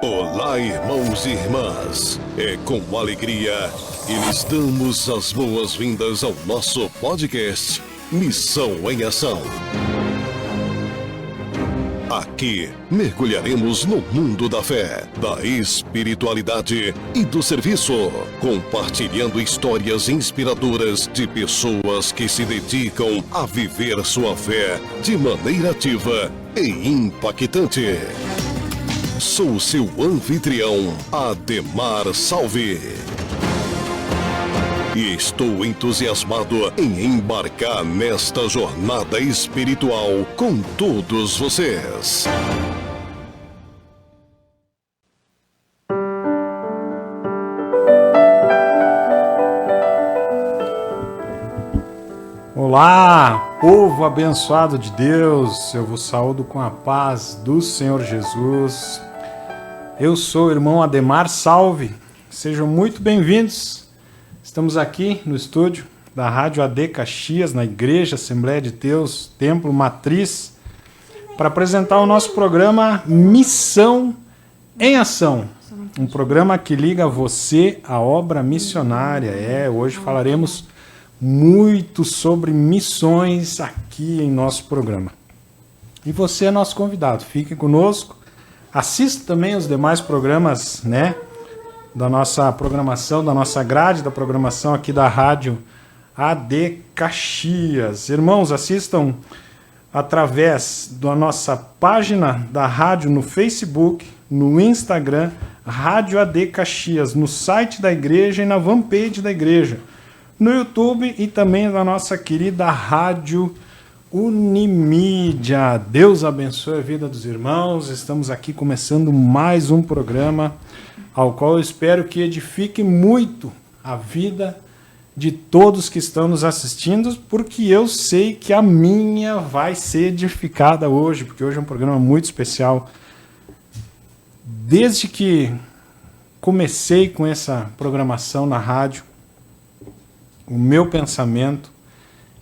Olá, irmãos e irmãs. É com alegria que lhes damos as boas-vindas ao nosso podcast Missão em Ação. Aqui mergulharemos no mundo da fé, da espiritualidade e do serviço, compartilhando histórias inspiradoras de pessoas que se dedicam a viver sua fé de maneira ativa e impactante. Sou seu anfitrião, Ademar Salve. E estou entusiasmado em embarcar nesta jornada espiritual com todos vocês. Olá, povo abençoado de Deus, eu vos saúdo com a paz do Senhor Jesus. Eu sou o irmão Ademar Salve, sejam muito bem-vindos. Estamos aqui no estúdio da Rádio AD Caxias, na Igreja Assembleia de Deus, Templo Matriz, para apresentar o nosso programa Missão em Ação. Um programa que liga você à obra missionária. Hoje falaremos muito sobre missões aqui em nosso programa. E você é nosso convidado, fique conosco. Assista também os demais programas, da nossa programação, da nossa grade da programação aqui da Rádio AD Caxias. Irmãos, assistam através da nossa página da rádio no Facebook, no Instagram, Rádio AD Caxias, no site da igreja e na fanpage da igreja, no YouTube e também na nossa querida Rádio Unimídia. Deus abençoe a vida dos irmãos. Estamos aqui começando mais um programa ao qual eu espero que edifique muito a vida de todos que estão nos assistindo, porque eu sei que a minha vai ser edificada hoje, porque hoje é um programa muito especial. Desde que comecei com essa programação na rádio, o meu pensamento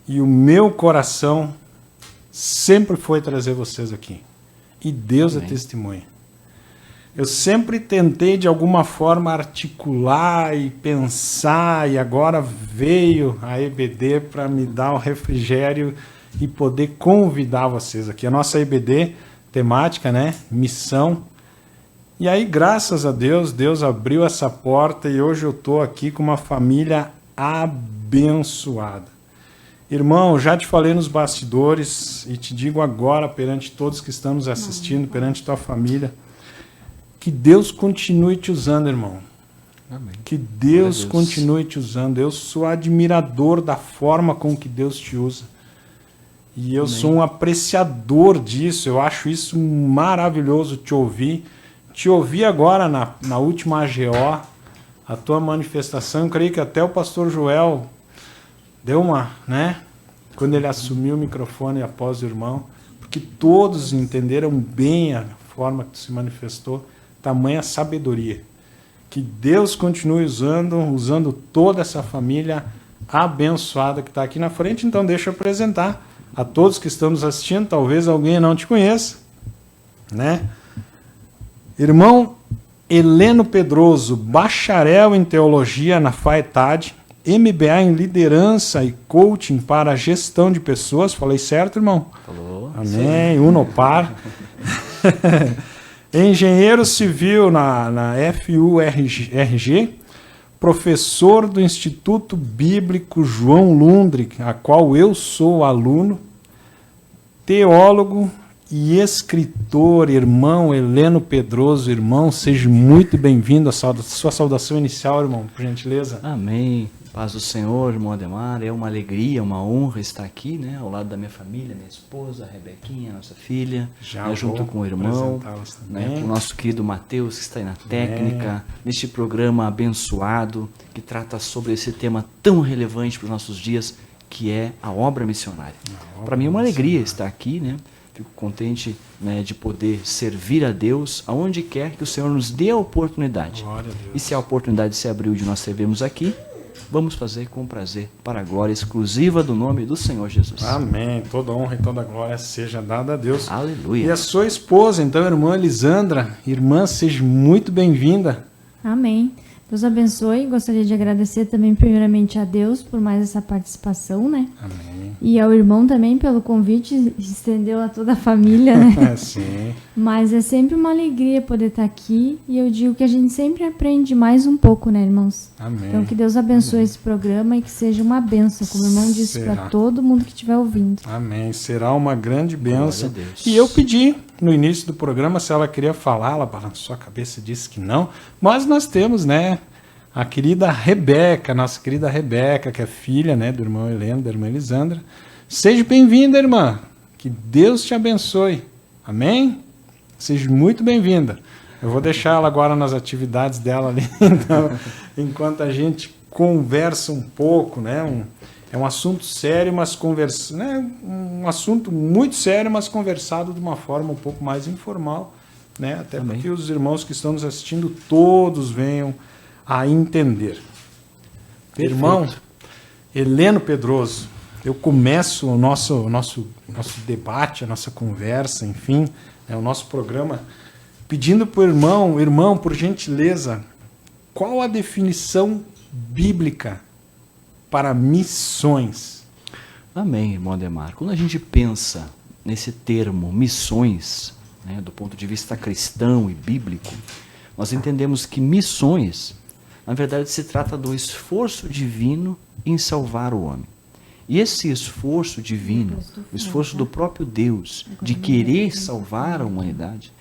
e o meu coração sempre foi trazer vocês aqui. E Deus Amém. É testemunha. Eu sempre tentei de alguma forma articular e pensar, e agora veio a EBD para me dar o refrigério e poder convidar vocês aqui. A nossa EBD temática, Missão. E aí, graças a Deus, Deus abriu essa porta e hoje eu estou aqui com uma família abençoada. Irmão, já te falei nos bastidores e te digo agora perante todos que estão nos assistindo, perante tua família, que Deus continue te usando, irmão. Amém. Que Deus continue te usando. Eu sou admirador da forma com que Deus te usa. E eu Amém. Sou um apreciador disso. Eu acho isso maravilhoso te ouvir. Te ouvir agora na última AGO, a tua manifestação. Eu creio que até o pastor Joel deu uma, quando ele assumiu o microfone após o irmão, porque todos entenderam bem a forma que tu se manifestou. Tamanha sabedoria. Que Deus continue usando toda essa família abençoada que está aqui na frente. Então deixa eu apresentar a todos que estão nos assistindo. Talvez alguém não te conheça. Irmão Heleno Pedroso, bacharel em teologia na FAETAD, MBA em liderança e coaching para a gestão de pessoas. Falei certo, irmão? Falou. Amém. Unopar. Engenheiro civil na FURG, professor do Instituto Bíblico João Lundre, a qual eu sou aluno, teólogo e escritor, irmão Heleno Pedroso. Irmão, seja muito bem-vindo. Sua saudação inicial, irmão, por gentileza. Amém. Paz do Senhor, irmão Ademar. É uma alegria, uma honra estar aqui, ao lado da minha família, minha esposa, a Rebequinha, nossa filha, junto com o irmão, com o nosso querido Mateus, que está aí na técnica, neste programa abençoado, que trata sobre esse tema tão relevante para os nossos dias, que é a obra missionária. Para mim é uma alegria estar aqui, Fico contente de poder servir a Deus aonde quer que o Senhor nos dê a oportunidade. E se a oportunidade se abriu de nós servirmos aqui, vamos fazer com prazer, para a glória exclusiva do nome do Senhor Jesus. Amém. Toda honra e toda glória seja dada a Deus. Aleluia. E a sua esposa, então, irmã Elisandra, irmã, seja muito bem-vinda. Amém. Deus abençoe. Gostaria de agradecer também primeiramente a Deus por mais essa participação, né? Amém. E ao irmão também pelo convite, estendeu a toda a família, né? Sim. Mas é sempre uma alegria poder estar aqui e eu digo que a gente sempre aprende mais um pouco, né, irmãos? Amém. Então que Deus abençoe esse programa e que seja uma bênção, como o irmão disse para todo mundo que estiver ouvindo. Amém. Será uma grande bênção. E eu pedi no início do programa se ela queria falar, ela balançou a cabeça e disse que não, mas nós temos, né, a querida Rebeca, nossa querida Rebeca, que é filha, né, do irmão Heleno, da irmã Elisandra. Seja bem-vinda, irmã. Que Deus te abençoe. Amém? Seja muito bem-vinda. Eu vou deixar ela agora nas atividades dela ali, então, enquanto a gente conversa um pouco, né, é um assunto sério, mas né, um assunto muito sério, mas conversado de uma forma um pouco mais informal, né, até Amém. Porque os irmãos que estão nos assistindo todos venham a entender. Perfeito. Irmão Heleno Pedroso, eu começo o nosso debate, a nossa conversa, enfim, o nosso programa, pedindo para o irmão, por gentileza, qual a definição bíblica para missões? Amém, irmão Ademar. Quando a gente pensa nesse termo missões, né, do ponto de vista cristão e bíblico, nós entendemos que missões, na verdade, se trata do esforço divino em salvar o homem. E esse esforço divino, o esforço do próprio Deus de querer salvar a humanidade,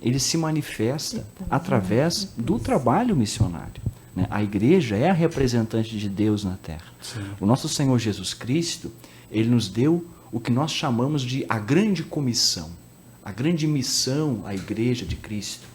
ele se manifesta através do trabalho missionário. A igreja é a representante de Deus na terra. Sim. O nosso Senhor Jesus Cristo, ele nos deu o que nós chamamos de a grande comissão, a grande missão à igreja de Cristo.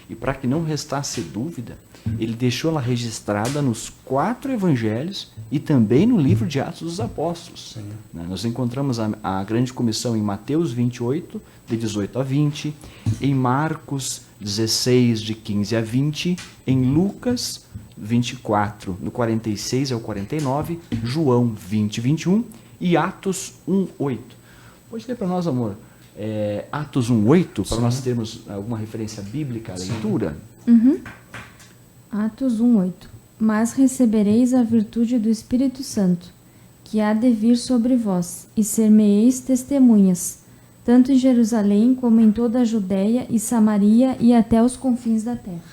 E para que não restasse dúvida, ele deixou ela registrada nos 4 evangelhos e também no livro de Atos dos Apóstolos. Sim. Nós encontramos a grande comissão em Mateus 28, de 18 a 20, em Marcos 16, de 15 a 20, em Lucas 24, do 46 ao 49, João 20, 21 e Atos 1, 8. Pode ler para nós, amor? Atos 1, 8, para nós termos alguma referência bíblica à leitura? Uhum. Atos 1, 8. Mas recebereis a virtude do Espírito Santo, que há de vir sobre vós, e ser-me-eis testemunhas, tanto em Jerusalém como em toda a Judéia e Samaria e até os confins da terra.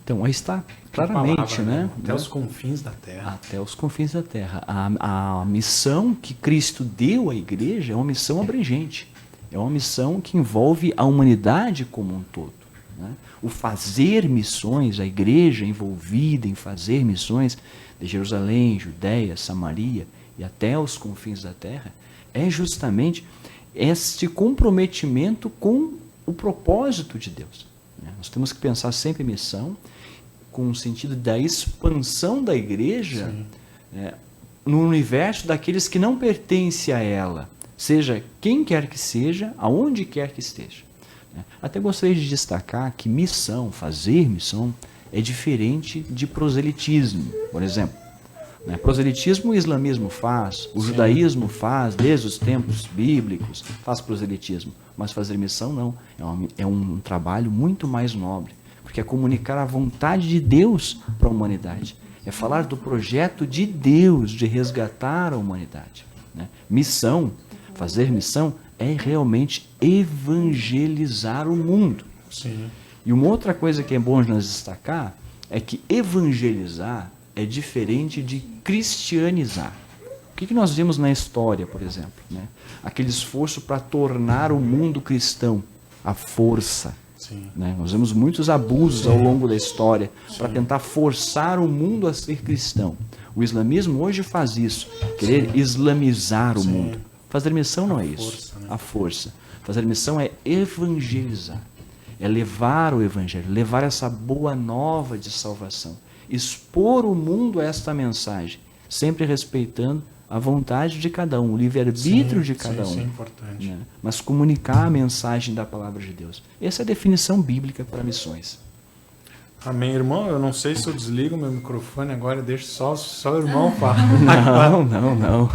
Então, aí está claramente, palavra, né? Até os confins da terra. Até os confins da terra. A missão que Cristo deu à igreja é uma missão abrangente. É uma missão que envolve a humanidade como um todo. Né? O fazer missões, a igreja envolvida em fazer missões de Jerusalém, Judéia, Samaria e até os confins da terra, é justamente este comprometimento com o propósito de Deus. Nós temos que pensar sempre em missão com o sentido da expansão da igreja no universo daqueles que não pertencem a ela, seja quem quer que seja, aonde quer que esteja. Até gostaria de destacar que missão, fazer missão, é diferente de proselitismo, por exemplo. Proselitismo o islamismo faz, o judaísmo faz, desde os tempos bíblicos, faz proselitismo. Mas fazer missão não, é um trabalho muito mais nobre, porque é comunicar a vontade de Deus para a humanidade. É falar do projeto de Deus de resgatar a humanidade. Missão, fazer missão, é realmente evangelizar o mundo. Sim. E uma outra coisa que é bom nós destacar é que evangelizar é diferente de cristianizar. O que nós vimos na história, por exemplo? Aquele esforço para tornar o mundo cristão, a força. Nós vemos muitos abusos ao longo da história para tentar forçar o mundo a ser cristão. O islamismo hoje faz isso, querer islamizar o mundo. Fazer missão não é isso, a força. Fazer missão é evangelizar, é levar o evangelho, levar essa boa nova de salvação, expor o mundo a esta mensagem, sempre respeitando a vontade de cada um, o livre-arbítrio de cada um. Isso é importante. Mas comunicar a mensagem da palavra de Deus. Essa é a definição bíblica para missões. Amém, irmão. Eu não sei se eu desligo meu microfone agora e deixo só o irmão falar. Não.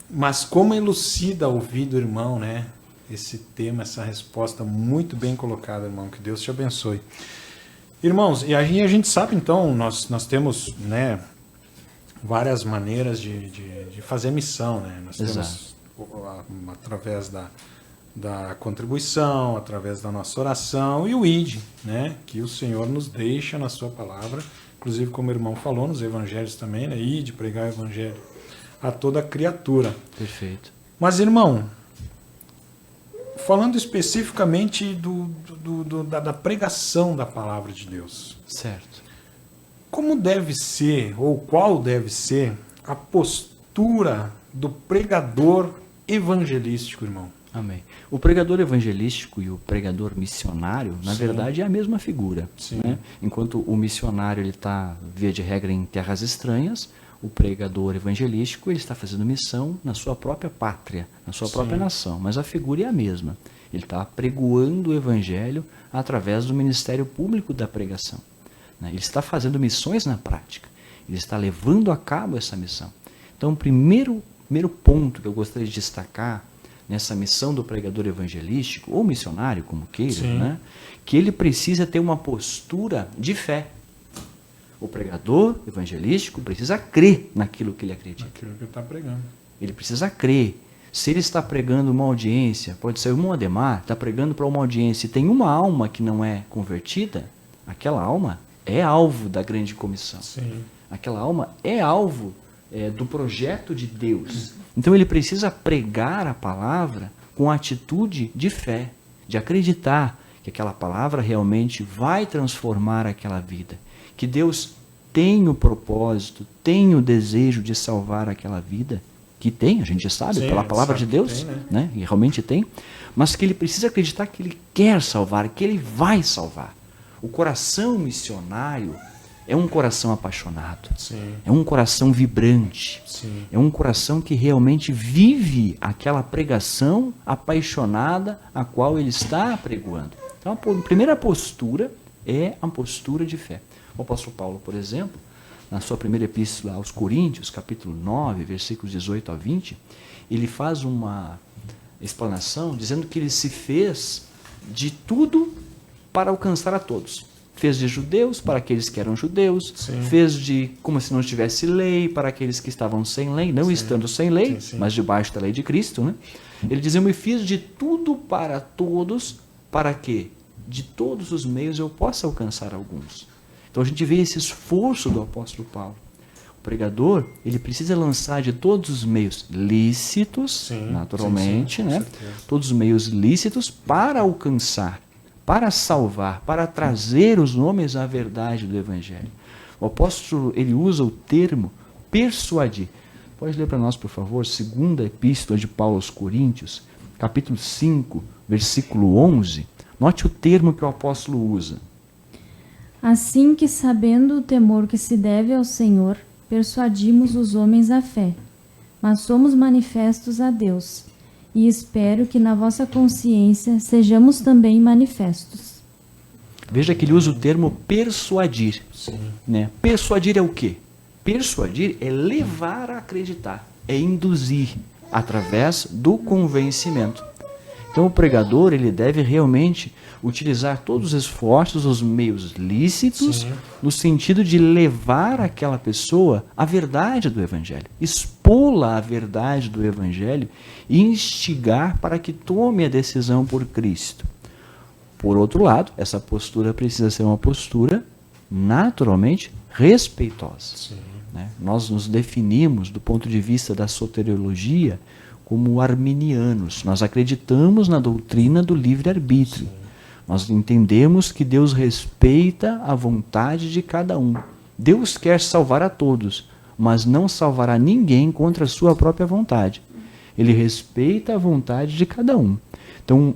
Mas como elucida o ouvido do irmão, né? Esse tema, essa resposta muito bem colocada, irmão. Que Deus te abençoe. Irmãos, e aí a gente sabe, então, nós temos, né, várias maneiras de fazer missão, né? Nós temos através da contribuição, através da nossa oração e o ID, né? Que o Senhor nos deixa na sua palavra, inclusive como o irmão falou nos evangelhos também, né? ID, pregar o evangelho a toda criatura. Perfeito. Mas, irmão, falando especificamente da pregação da palavra de Deus. Certo. Como deve ser, ou qual deve ser, a postura do pregador evangelístico, irmão? Amém. O pregador evangelístico e o pregador missionário, na verdade, é a mesma figura. Né? Enquanto o missionário está, via de regra, em terras estranhas, o pregador evangelístico ele está fazendo missão na sua própria pátria, na sua própria nação. Mas a figura é a mesma. Ele está pregoando o evangelho através do ministério público da pregação. Né? Ele está fazendo missões na prática. Ele está levando a cabo essa missão. Então, o primeiro ponto que eu gostaria de destacar nessa missão do pregador evangelístico, ou missionário, como queira, né? Que ele precisa ter uma postura de fé. O pregador evangelístico precisa crer naquilo que ele acredita. Naquilo que ele está pregando. Ele precisa crer. Se ele está pregando uma audiência, pode ser o irmão Ademar, está pregando para uma audiência e tem uma alma que não é convertida, aquela alma é alvo da grande comissão. Sim. Aquela alma é alvo do projeto de Deus. Então ele precisa pregar a palavra com atitude de fé, de acreditar que aquela palavra realmente vai transformar aquela vida. Que Deus tem o propósito, tem o desejo de salvar aquela vida, que tem, a gente sabe, pela palavra de Deus, tem, né? E realmente tem, mas que ele precisa acreditar que ele quer salvar, que ele vai salvar. O coração missionário é um coração apaixonado, é um coração vibrante, é um coração que realmente vive aquela pregação apaixonada a qual ele está pregoando. Então a primeira postura é a postura de fé. O apóstolo Paulo, por exemplo, na sua primeira epístola aos Coríntios, capítulo 9, versículos 18 a 20, ele faz uma explanação dizendo que ele se fez de tudo para alcançar a todos. Fez de judeus para aqueles que eram judeus, fez de como se não tivesse lei para aqueles que estavam sem lei, não estando sem lei, mas debaixo da lei de Cristo. Né? Ele diz, eu me fiz de tudo para todos, para que de todos os meios eu possa alcançar alguns. Então a gente vê esse esforço do apóstolo Paulo. O pregador, ele precisa lançar de todos os meios lícitos, naturalmente, né? Todos os meios lícitos para alcançar, para salvar, para trazer os homens à verdade do Evangelho. O apóstolo, ele usa o termo persuadir. Pode ler para nós, por favor, segunda epístola de Paulo aos Coríntios, capítulo 5, versículo 11. Note o termo que o apóstolo usa. Assim que, sabendo o temor que se deve ao Senhor, persuadimos os homens à fé, mas somos manifestos a Deus, e espero que na vossa consciência sejamos também manifestos. Veja que ele usa o termo persuadir. Né? Persuadir é o quê? Persuadir é levar a acreditar, é induzir através do convencimento. Então o pregador, ele deve realmente utilizar todos os esforços, os meios lícitos, no sentido de levar aquela pessoa à verdade do Evangelho, expô-la à verdade do Evangelho e instigar para que tome a decisão por Cristo. Por outro lado, essa postura precisa ser uma postura naturalmente respeitosa. Né? Nós nos definimos, do ponto de vista da soteriologia, como arminianos. Nós acreditamos na doutrina do livre-arbítrio. Nós entendemos que Deus respeita a vontade de cada um. Deus quer salvar a todos, mas não salvará ninguém contra a sua própria vontade. Ele respeita a vontade de cada um. Então,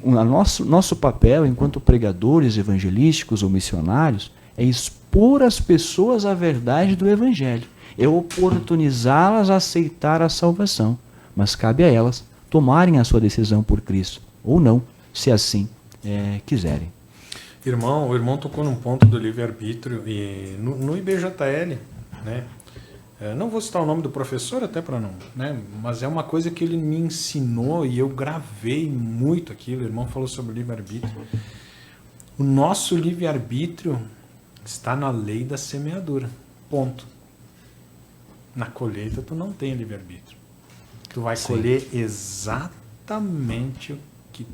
nosso papel, enquanto pregadores evangelísticos ou missionários, é expor as pessoas à verdade do Evangelho, é oportunizá-las a aceitar a salvação. Mas cabe a elas tomarem a sua decisão por Cristo, ou não, se assim quiserem. O irmão tocou num ponto do livre-arbítrio e no IBJL, né? Não vou citar o nome do professor até para não, né? Mas é uma coisa que ele me ensinou e eu gravei muito aquilo. O irmão falou sobre o livre-arbítrio. O nosso livre-arbítrio está na lei da semeadura. Ponto. Na colheita tu não tem livre-arbítrio. Tu vai colher exatamente o que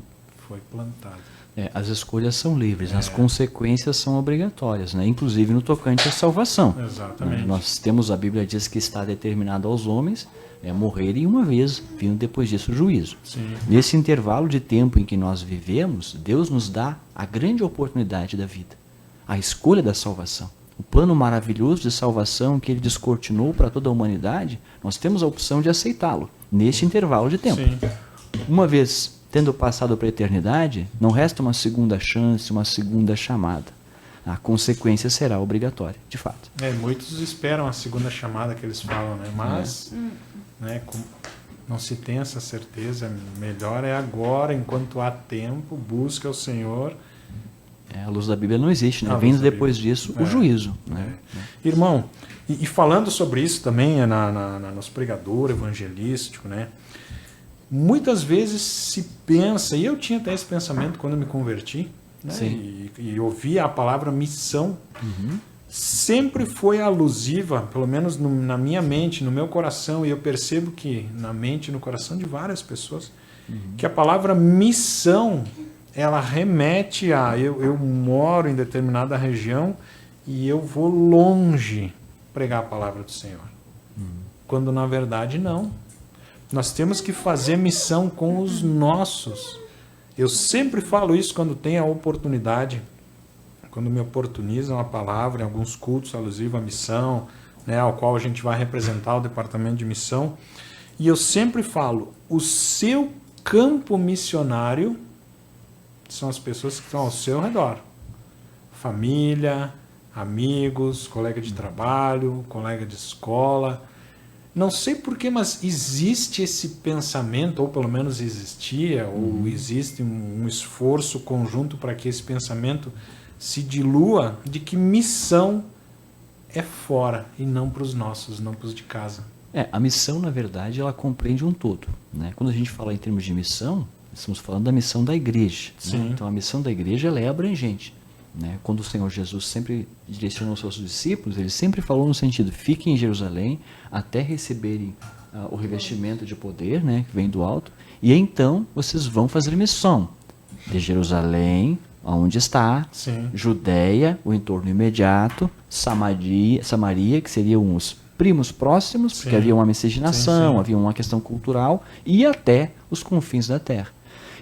foi plantado. As escolhas são livres, as consequências são obrigatórias, né? Inclusive no tocante à salvação. Exatamente. Nós temos, a Bíblia diz que está determinado aos homens morrerem uma vez, vindo depois disso o juízo. Sim. Nesse intervalo de tempo em que nós vivemos, Deus nos dá a grande oportunidade da vida, a escolha da salvação. O plano maravilhoso de salvação que Ele descortinou para toda a humanidade, nós temos a opção de aceitá-lo, neste intervalo de tempo. Sim. Uma vez tendo passado para a eternidade, não resta uma segunda chance, uma segunda chamada. A consequência será obrigatória, de fato. Muitos esperam a segunda chamada que eles falam, né? Mas né, não se tem essa certeza. Melhor é agora, enquanto há tempo, busca o Senhor. A luz da Bíblia não existe, né? Vindo depois disso o juízo. Né? Irmão, e falando sobre isso também nos pregador evangelístico, né? Muitas vezes se pensa, e eu tinha até esse pensamento quando eu me converti, né? E ouvia a palavra missão, sempre foi alusiva, pelo menos na minha mente, no meu coração, e eu percebo que na mente e no coração de várias pessoas, que a palavra missão, ela remete a eu moro em determinada região e eu vou longe pregar a palavra do Senhor. Quando na verdade não. Nós temos que fazer missão com os nossos. Eu sempre falo isso quando tem a oportunidade, quando me oportunizam a palavra em alguns cultos alusivos à missão, né, ao qual a gente vai representar o departamento de missão. E eu sempre falo, o seu campo missionário são as pessoas que estão ao seu redor. Família, amigos, colega de trabalho, colega de escola. Não sei porquê, mas existe esse pensamento, ou pelo menos existia, ou existe um esforço conjunto para que esse pensamento se dilua, de que missão é fora e não para os nossos, não para os de casa. A missão, na verdade, ela compreende um todo, né? Quando a gente fala em termos de missão, estamos falando da missão da igreja. Né? Então, a missão da igreja ela é abrangente. Né? Quando o Senhor Jesus sempre direcionou os seus discípulos, ele sempre falou no sentido, fiquem em Jerusalém até receberem o revestimento de poder, né, que vem do alto, e então vocês vão fazer missão de Jerusalém, onde está, Judéia, o entorno imediato, Samaria, que seriam os primos próximos, porque havia uma miscigenação, havia uma questão cultural, e até os confins da terra.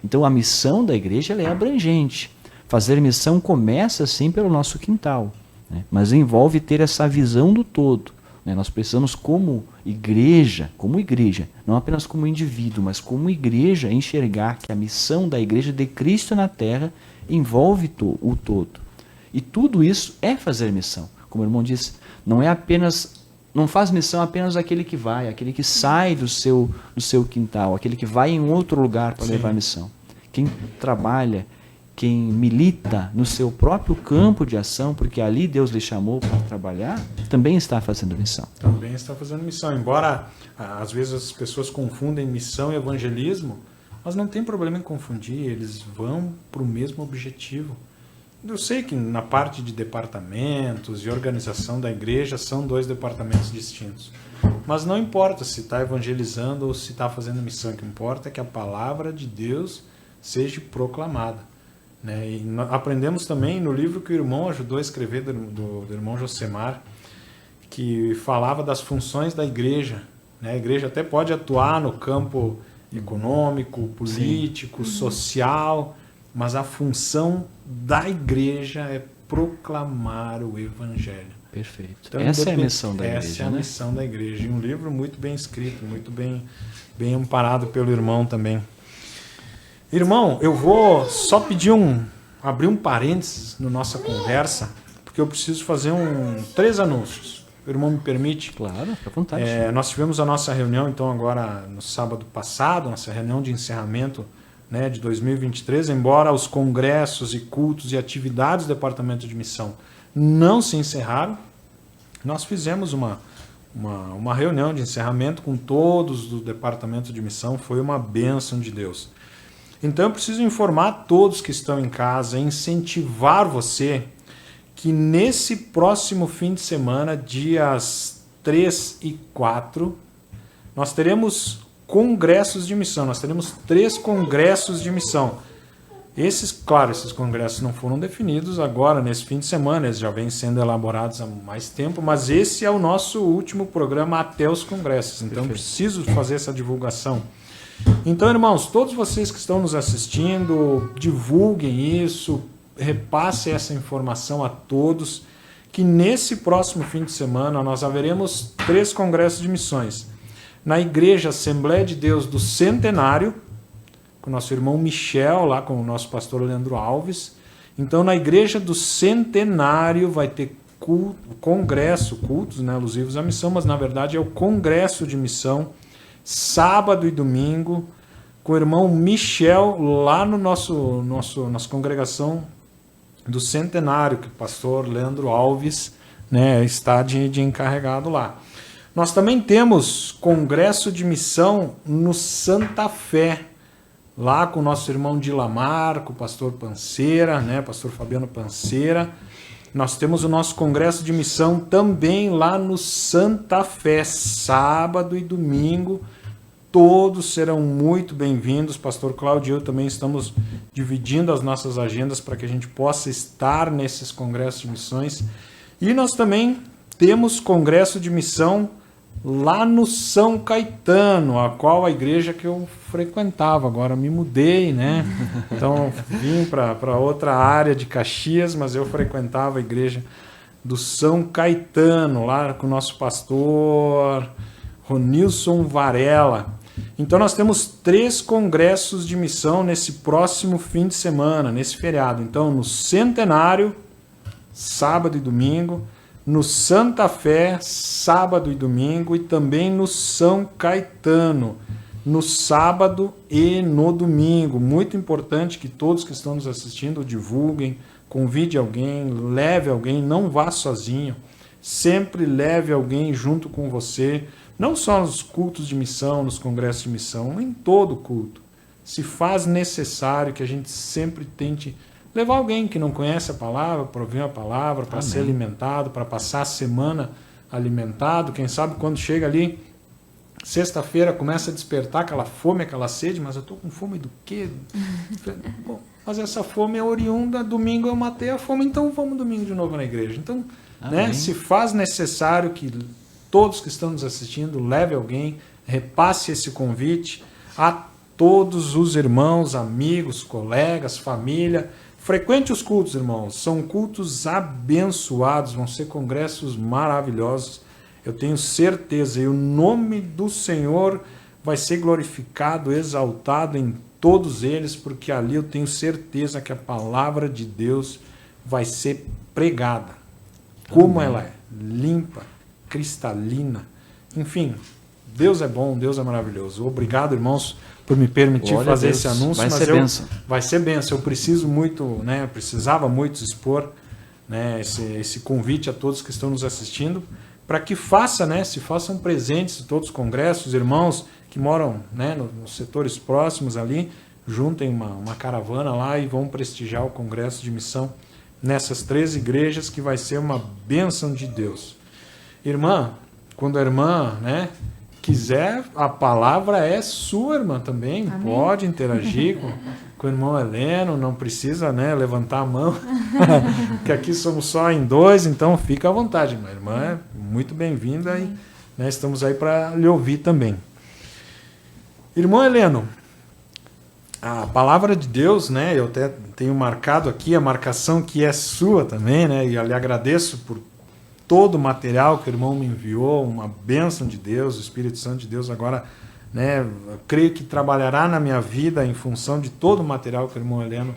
Então a missão da igreja ela é abrangente. Fazer missão começa, sim, pelo nosso quintal, né? Mas envolve ter essa visão do todo. Né? Nós precisamos, como igreja, não apenas como indivíduo, mas como igreja, enxergar que a missão da igreja de Cristo na Terra envolve o todo. E tudo isso é fazer missão. Como o irmão disse, não faz missão apenas aquele que vai, aquele que sai do seu quintal, aquele que vai em outro lugar para levar a missão. Quem trabalha, quem milita no seu próprio campo de ação, porque ali Deus lhe chamou para trabalhar, também está fazendo missão. Também está fazendo missão. Embora, às vezes, as pessoas confundem missão e evangelismo, mas não tem problema em confundir, eles vão para o mesmo objetivo. Eu sei que na parte de departamentos e organização da igreja são 2 departamentos distintos. Mas não importa se está evangelizando ou se está fazendo missão, o que importa é que a palavra de Deus seja proclamada. Né? E aprendemos também no livro que o irmão ajudou a escrever, do irmão Josemar, que falava das funções da igreja. Né? A igreja até pode atuar no campo econômico, político, social, mas a função da igreja é proclamar o evangelho. Perfeito. Então, essa é a missão da igreja. Essa é a missão da igreja. E um livro muito bem escrito, muito bem amparado pelo irmão também. Irmão, eu vou só abrir um parênteses na nossa conversa, porque eu preciso fazer 3 anúncios. O irmão me permite? Claro, fica à vontade. Nós tivemos a nossa reunião, então, agora no sábado passado, nossa reunião de encerramento né, de 2023, embora os congressos e cultos e atividades do Departamento de Missão não se encerraram, nós fizemos uma reunião de encerramento com todos do Departamento de Missão, foi uma bênção de Deus. Então eu preciso informar a todos que estão em casa, incentivar você que nesse próximo fim de semana, dias 3 e 4, nós teremos congressos de missão, nós teremos 3 congressos de missão. Esses congressos não foram definidos agora, nesse fim de semana, eles já vêm sendo elaborados há mais tempo, mas esse é o nosso último programa até os congressos, então preciso fazer essa divulgação. Então, irmãos, todos vocês que estão nos assistindo, divulguem isso, repassem essa informação a todos, que nesse próximo fim de semana nós haveremos 3 congressos de missões. Na Igreja Assembleia de Deus do Centenário, com o nosso irmão Michel, lá com o nosso pastor Leandro Alves. Então, na Igreja do Centenário vai ter cultos, né, alusivos à missão, mas na verdade é o Congresso de Missão, sábado e domingo, com o irmão Michel, lá no nossa congregação do Centenário, que o pastor Leandro Alves, né, está de encarregado lá. Nós também temos Congresso de Missão no Santa Fé, lá com o nosso irmão Dilamar, com o pastor Panceira, né, pastor Fabiano Panceira. Nós temos o nosso Congresso de Missão também lá no Santa Fé, sábado e domingo. Todos serão muito bem-vindos. Pastor Cláudio e eu também estamos dividindo as nossas agendas para que a gente possa estar nesses congressos de missões. E nós também temos Congresso de Missão lá no São Caetano, a qual a igreja que eu frequentava, agora me mudei, né? Então vim para outra área de Caxias, mas eu frequentava a igreja do São Caetano, lá com o nosso pastor Ronilson Varela. Então nós temos 3 congressos de missão nesse próximo fim de semana, nesse feriado. Então no Centenário, sábado e domingo, no Santa Fé, sábado e domingo, e também no São Caetano, no sábado e no domingo. Muito importante que todos que estão nos assistindo divulguem, convide alguém, leve alguém, não vá sozinho, sempre leve alguém junto com você, não só nos cultos de missão, nos congressos de missão, em todo culto. Se faz necessário que a gente sempre tente levar alguém que não conhece a palavra, para ouvir a palavra, para ser alimentado, para passar a semana alimentado. Quem sabe quando chega ali, sexta-feira, começa a despertar aquela fome, aquela sede, mas eu estou com fome do quê? Bom, mas essa fome é oriunda, domingo eu matei a fome, então vamos domingo de novo na igreja. Então, né, se faz necessário que todos que estão nos assistindo leve alguém, repasse esse convite a todos os irmãos, amigos, colegas, família. Frequente os cultos, irmãos. São cultos abençoados, vão ser congressos maravilhosos. Eu tenho certeza, e o nome do Senhor vai ser glorificado, exaltado em todos eles, porque ali eu tenho certeza que a palavra de Deus vai ser pregada. Como ela é, limpa, cristalina. Enfim, Deus é bom, Deus é maravilhoso. Obrigado, irmãos, por me permitir fazer esse anúncio. Vai ser bênção. Eu preciso muito, né? Precisava muito expor, né, esse convite a todos que estão nos assistindo, para que se façam presentes em todos os congressos, irmãos que moram, né, nos setores próximos ali, juntem uma caravana lá e vão prestigiar o Congresso de Missão nessas 3 igrejas, que vai ser uma bênção de Deus. Irmã, quando a irmã, né, quiser, a palavra é sua, irmã, também. Amém. Pode interagir com o irmão Heleno, não precisa, né, levantar a mão, que aqui somos só em 2, então fica à vontade, irmã. A irmã é muito bem-vinda e, né, estamos aí para lhe ouvir também. Irmão Heleno, a palavra de Deus, né, eu até tenho marcado aqui a marcação que é sua também, né, e eu lhe agradeço por todo o material que o irmão me enviou, uma bênção de Deus, o Espírito Santo de Deus agora, né, eu creio que trabalhará na minha vida em função de todo o material que o irmão Heleno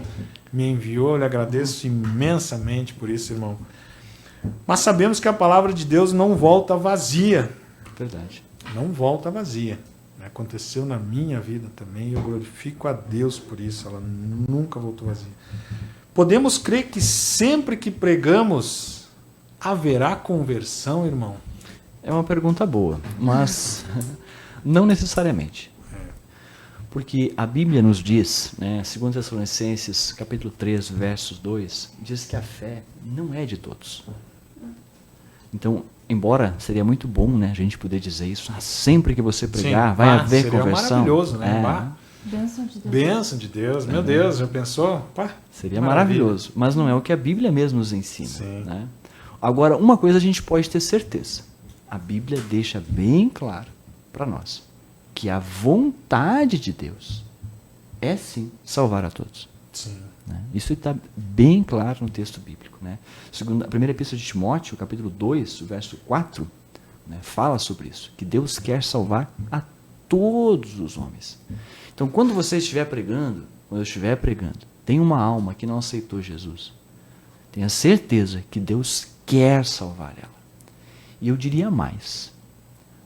me enviou. Eu lhe agradeço imensamente por isso, irmão. Mas sabemos que a palavra de Deus não volta vazia. Verdade. Não volta vazia. Aconteceu na minha vida também, eu glorifico a Deus por isso, ela nunca voltou vazia. Podemos crer que sempre que pregamos, haverá conversão, irmão? É uma pergunta boa, mas não necessariamente. Porque a Bíblia nos diz, né, 2 Tessalonicenses, capítulo 3, versos 2, diz que a fé não é de todos. Então, embora seria muito bom, né, a gente poder dizer isso, sempre que você pregar, sim, vai haver seria conversão. Maravilhoso, né? Bênção de Deus. Bênção de Deus, meu Deus, já pensou? Seria maravilhoso, mas não é o que a Bíblia mesmo nos ensina. Sim. Né? Agora, uma coisa a gente pode ter certeza, a Bíblia deixa bem claro para nós, que a vontade de Deus é sim salvar a todos. Sim. Né? Isso está bem claro no texto bíblico. Né? A primeira epístola de Timóteo, capítulo 2, o verso 4, né, fala sobre isso, que Deus quer salvar a todos os homens. Então, quando você estiver pregando, quando eu estiver pregando, tem uma alma que não aceitou Jesus, tenha certeza que Deus quer salvar ela. E eu diria mais,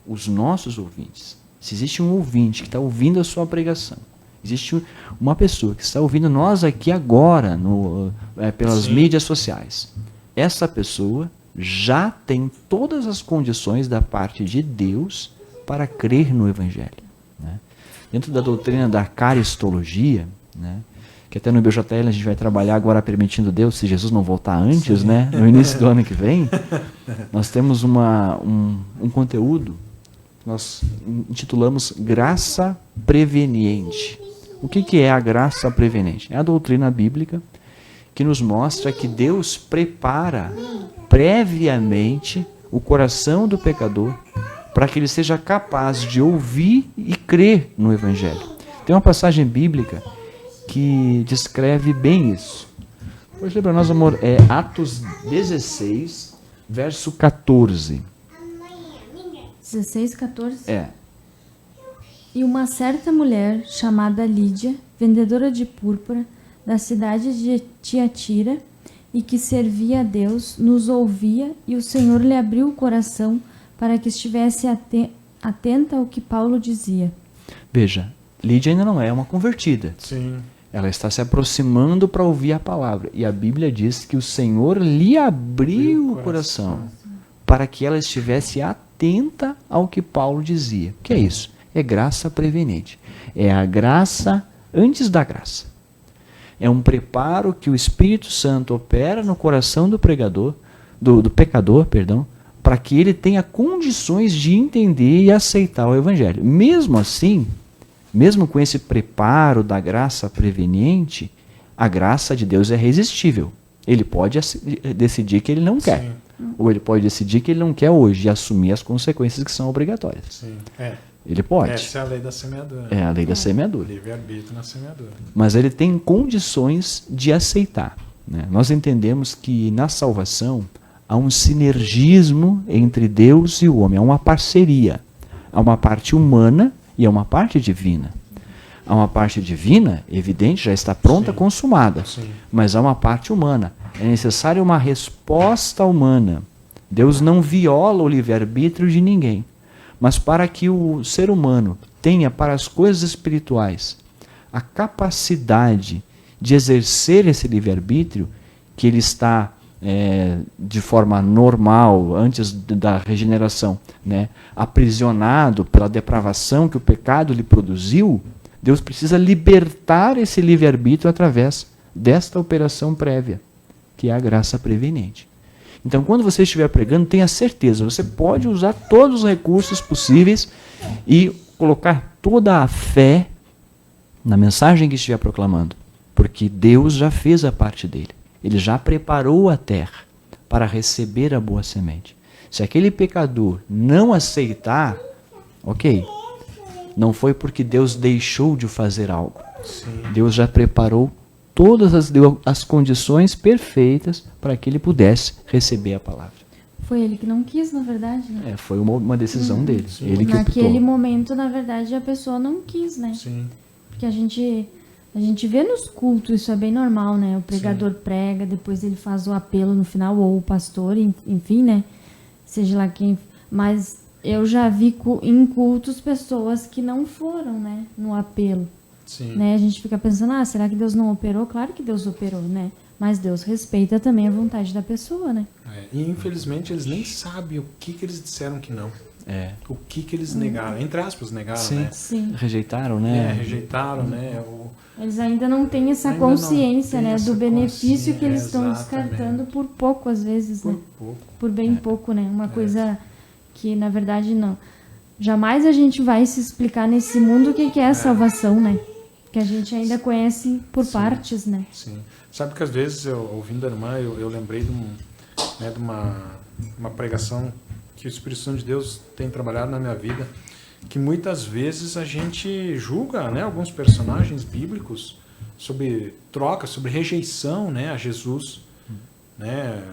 os nossos ouvintes, se existe um ouvinte que está ouvindo a sua pregação, existe uma pessoa que está ouvindo nós aqui agora, pelas mídias sociais, essa pessoa já tem todas as condições da parte de Deus para crer no Evangelho. Né? Dentro da doutrina da caristologia, né, que até no BJL a gente vai trabalhar agora permitindo Deus, se Jesus não voltar antes, né, no início do ano que vem, nós temos um conteúdo que nós intitulamos Graça Preveniente. O que é a graça preveniente? É a doutrina bíblica que nos mostra que Deus prepara previamente o coração do pecador para que ele seja capaz de ouvir e crer no Evangelho. Tem uma passagem bíblica que descreve bem isso. Pode ler para nós, amor, é Atos 16, verso 14. 16, 14? É. E uma certa mulher, chamada Lídia, vendedora de púrpura, da cidade de Tiatira, e que servia a Deus, nos ouvia, e o Senhor lhe abriu o coração para que estivesse atenta ao que Paulo dizia. Veja, Lídia ainda não é uma convertida. Sim. Ela está se aproximando para ouvir a palavra. E a Bíblia diz que o Senhor lhe abriu o coração para que ela estivesse atenta ao que Paulo dizia. O que é isso? É graça preveniente. É a graça antes da graça. É um preparo que o Espírito Santo opera no coração do pecador, para que ele tenha condições de entender e aceitar o Evangelho. Mesmo assim, mesmo com esse preparo da graça preveniente, a graça de Deus é irresistível. Ele pode decidir que ele não quer. Sim. Ou ele pode decidir que ele não quer hoje e assumir as consequências que são obrigatórias. Sim. Ele pode. Essa é a lei da semeadura. É a lei da semeadura. Livre-arbítrio na semeadura. Mas ele tem condições de aceitar. Né? Nós entendemos que na salvação há um sinergismo entre Deus e o homem. Há uma parceria. Há uma parte humana e há uma parte divina. Há uma parte divina, evidente, já está pronta, sim, consumada. Sim. Mas há uma parte humana. É necessária uma resposta humana. Deus não viola o livre-arbítrio de ninguém. Mas para que o ser humano tenha para as coisas espirituais a capacidade de exercer esse livre-arbítrio, que ele está de forma normal, antes da regeneração, né, aprisionado pela depravação que o pecado lhe produziu, Deus precisa libertar esse livre-arbítrio através desta operação prévia, que é a graça preveniente. Então, quando você estiver pregando, tenha certeza, você pode usar todos os recursos possíveis e colocar toda a fé na mensagem que estiver proclamando, porque Deus já fez a parte dele. Ele já preparou a terra para receber a boa semente. Se aquele pecador não aceitar, ok, não foi porque Deus deixou de fazer algo. Sim. Deus já preparou todas as condições perfeitas para que ele pudesse receber a palavra. Foi ele que não quis, na verdade, né? Foi uma decisão dele. Ele que naquele optou. momento, na verdade, a pessoa não quis, né? Sim. Porque a gente vê nos cultos, isso é bem normal, né? O pregador, sim, prega, depois ele faz o apelo no final, ou o pastor, enfim, né? Seja lá quem... Mas eu já vi em cultos pessoas que não foram, né, no apelo. Sim. Né? A gente fica pensando, será que Deus não operou? Claro que Deus operou, né? Mas Deus respeita também a vontade da pessoa, né? E infelizmente eles nem sabem o que eles disseram que não. O que eles negaram, entre aspas, negaram, sim, né? Sim. Rejeitaram, né? Rejeitaram, né? Eles ainda não têm essa consciência, né? Do benefício que eles estão descartando por pouco, às vezes, né? Por bem pouco, né? Uma coisa que, na verdade, não. Jamais a gente vai se explicar nesse mundo o que é a salvação, né? Que a gente ainda conhece por partes, né? Sim. Sabe que às vezes, ouvindo a irmã, eu lembrei de uma pregação que o Espírito Santo de Deus tem trabalhado na minha vida, que muitas vezes a gente julga, né, alguns personagens bíblicos sobre troca, sobre rejeição, né, a Jesus, né,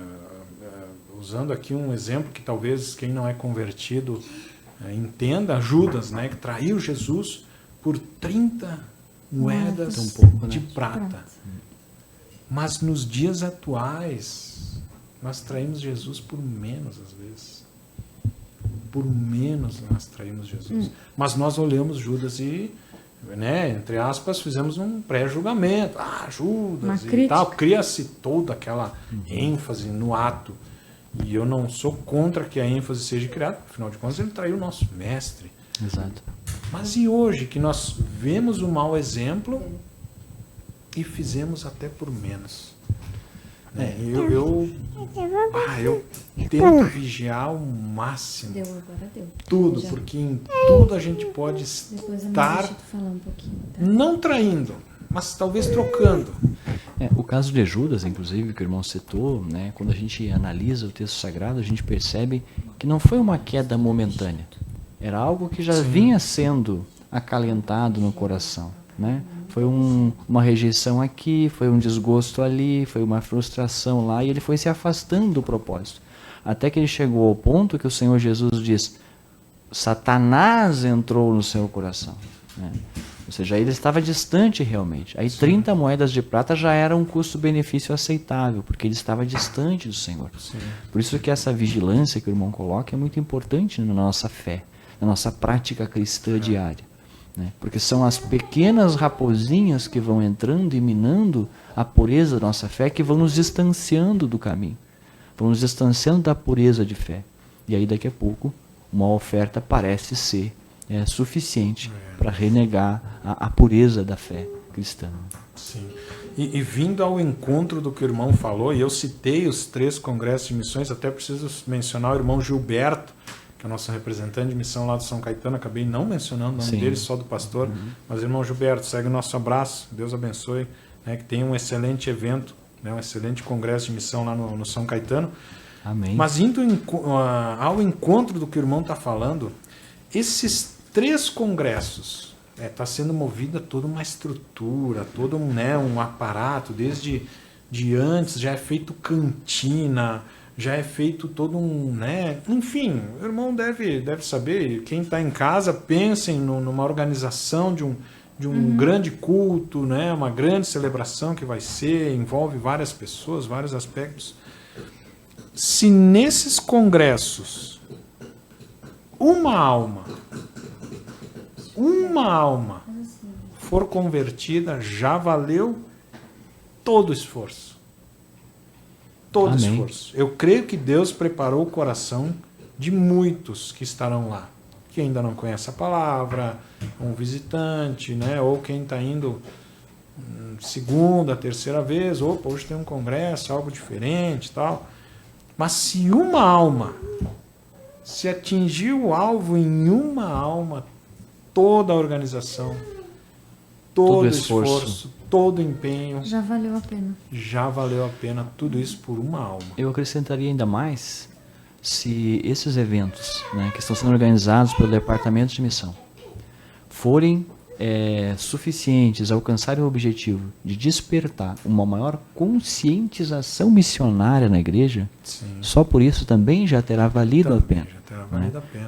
usando aqui um exemplo que talvez quem não é convertido entenda, Judas, né, que traiu Jesus por 30 moedas de prata. Mas nos dias atuais, nós traímos Jesus por menos, às vezes. Por menos nós traímos Jesus. Mas nós olhamos Judas e, né, entre aspas, fizemos um pré-julgamento. Judas e tal. Cria-se toda aquela ênfase no ato. E eu não sou contra que a ênfase seja criada. Afinal de contas, ele traiu o nosso mestre. Exato. Mas e hoje, que nós vemos o mau exemplo e fizemos até por menos? Eu tento vigiar ao máximo tudo, porque em tudo a gente pode estar não traindo, mas talvez trocando. O caso de Judas, inclusive, que o irmão citou, né, quando a gente analisa o texto sagrado, a gente percebe que não foi uma queda momentânea. Era algo que já vinha sendo acalentado no coração, né? Foi uma rejeição aqui, foi um desgosto ali, foi uma frustração lá, e ele foi se afastando do propósito. Até que ele chegou ao ponto que o Senhor Jesus diz, Satanás entrou no seu coração, né? Ou seja, ele estava distante realmente. Aí 30 moedas de prata já era um custo-benefício aceitável, porque ele estava distante do Senhor. Por isso que essa vigilância que o irmão coloca é muito importante na nossa fé, na nossa prática cristã diária. Né? Porque são as pequenas raposinhas que vão entrando e minando a pureza da nossa fé, que vão nos distanciando do caminho, vão nos distanciando da pureza de fé. E aí daqui a pouco uma oferta parece ser suficiente para renegar a pureza da fé cristã. Sim. E vindo ao encontro do que o irmão falou, e eu citei os 3 congressos de missões, até preciso mencionar o irmão Gilberto, que é o nosso representante de missão lá do São Caetano, acabei não mencionando o nome dele, só do pastor, mas irmão Gilberto, segue o nosso abraço, Deus abençoe, né, que tenha um excelente evento, né, um excelente congresso de missão lá no São Caetano. Amém. Mas indo ao encontro do que o irmão está falando, esses 3 congressos, está sendo movida toda uma estrutura, todo um aparato, desde antes já é feito cantina, já é feito todo enfim, o irmão deve saber, quem está em casa, pensem numa organização de um grande culto, né, uma grande celebração que vai ser, envolve várias pessoas, vários aspectos. Se nesses congressos uma alma for convertida, já valeu todo o esforço. Todo esforço. Eu creio que Deus preparou o coração de muitos que estarão lá, que ainda não conhece a palavra, um visitante, né? Ou quem está indo segunda, terceira vez, hoje tem um congresso, algo diferente e tal. Mas se uma alma, se atingir o alvo em uma alma, toda a organização, todo o esforço, todo o empenho. Já valeu a pena. Já valeu a pena tudo isso por uma alma. Eu acrescentaria ainda mais, se esses eventos, né, que estão sendo organizados pelo Departamento de Missão forem suficientes a alcançarem o objetivo de despertar uma maior conscientização missionária na igreja, só por isso também já terá valido a pena.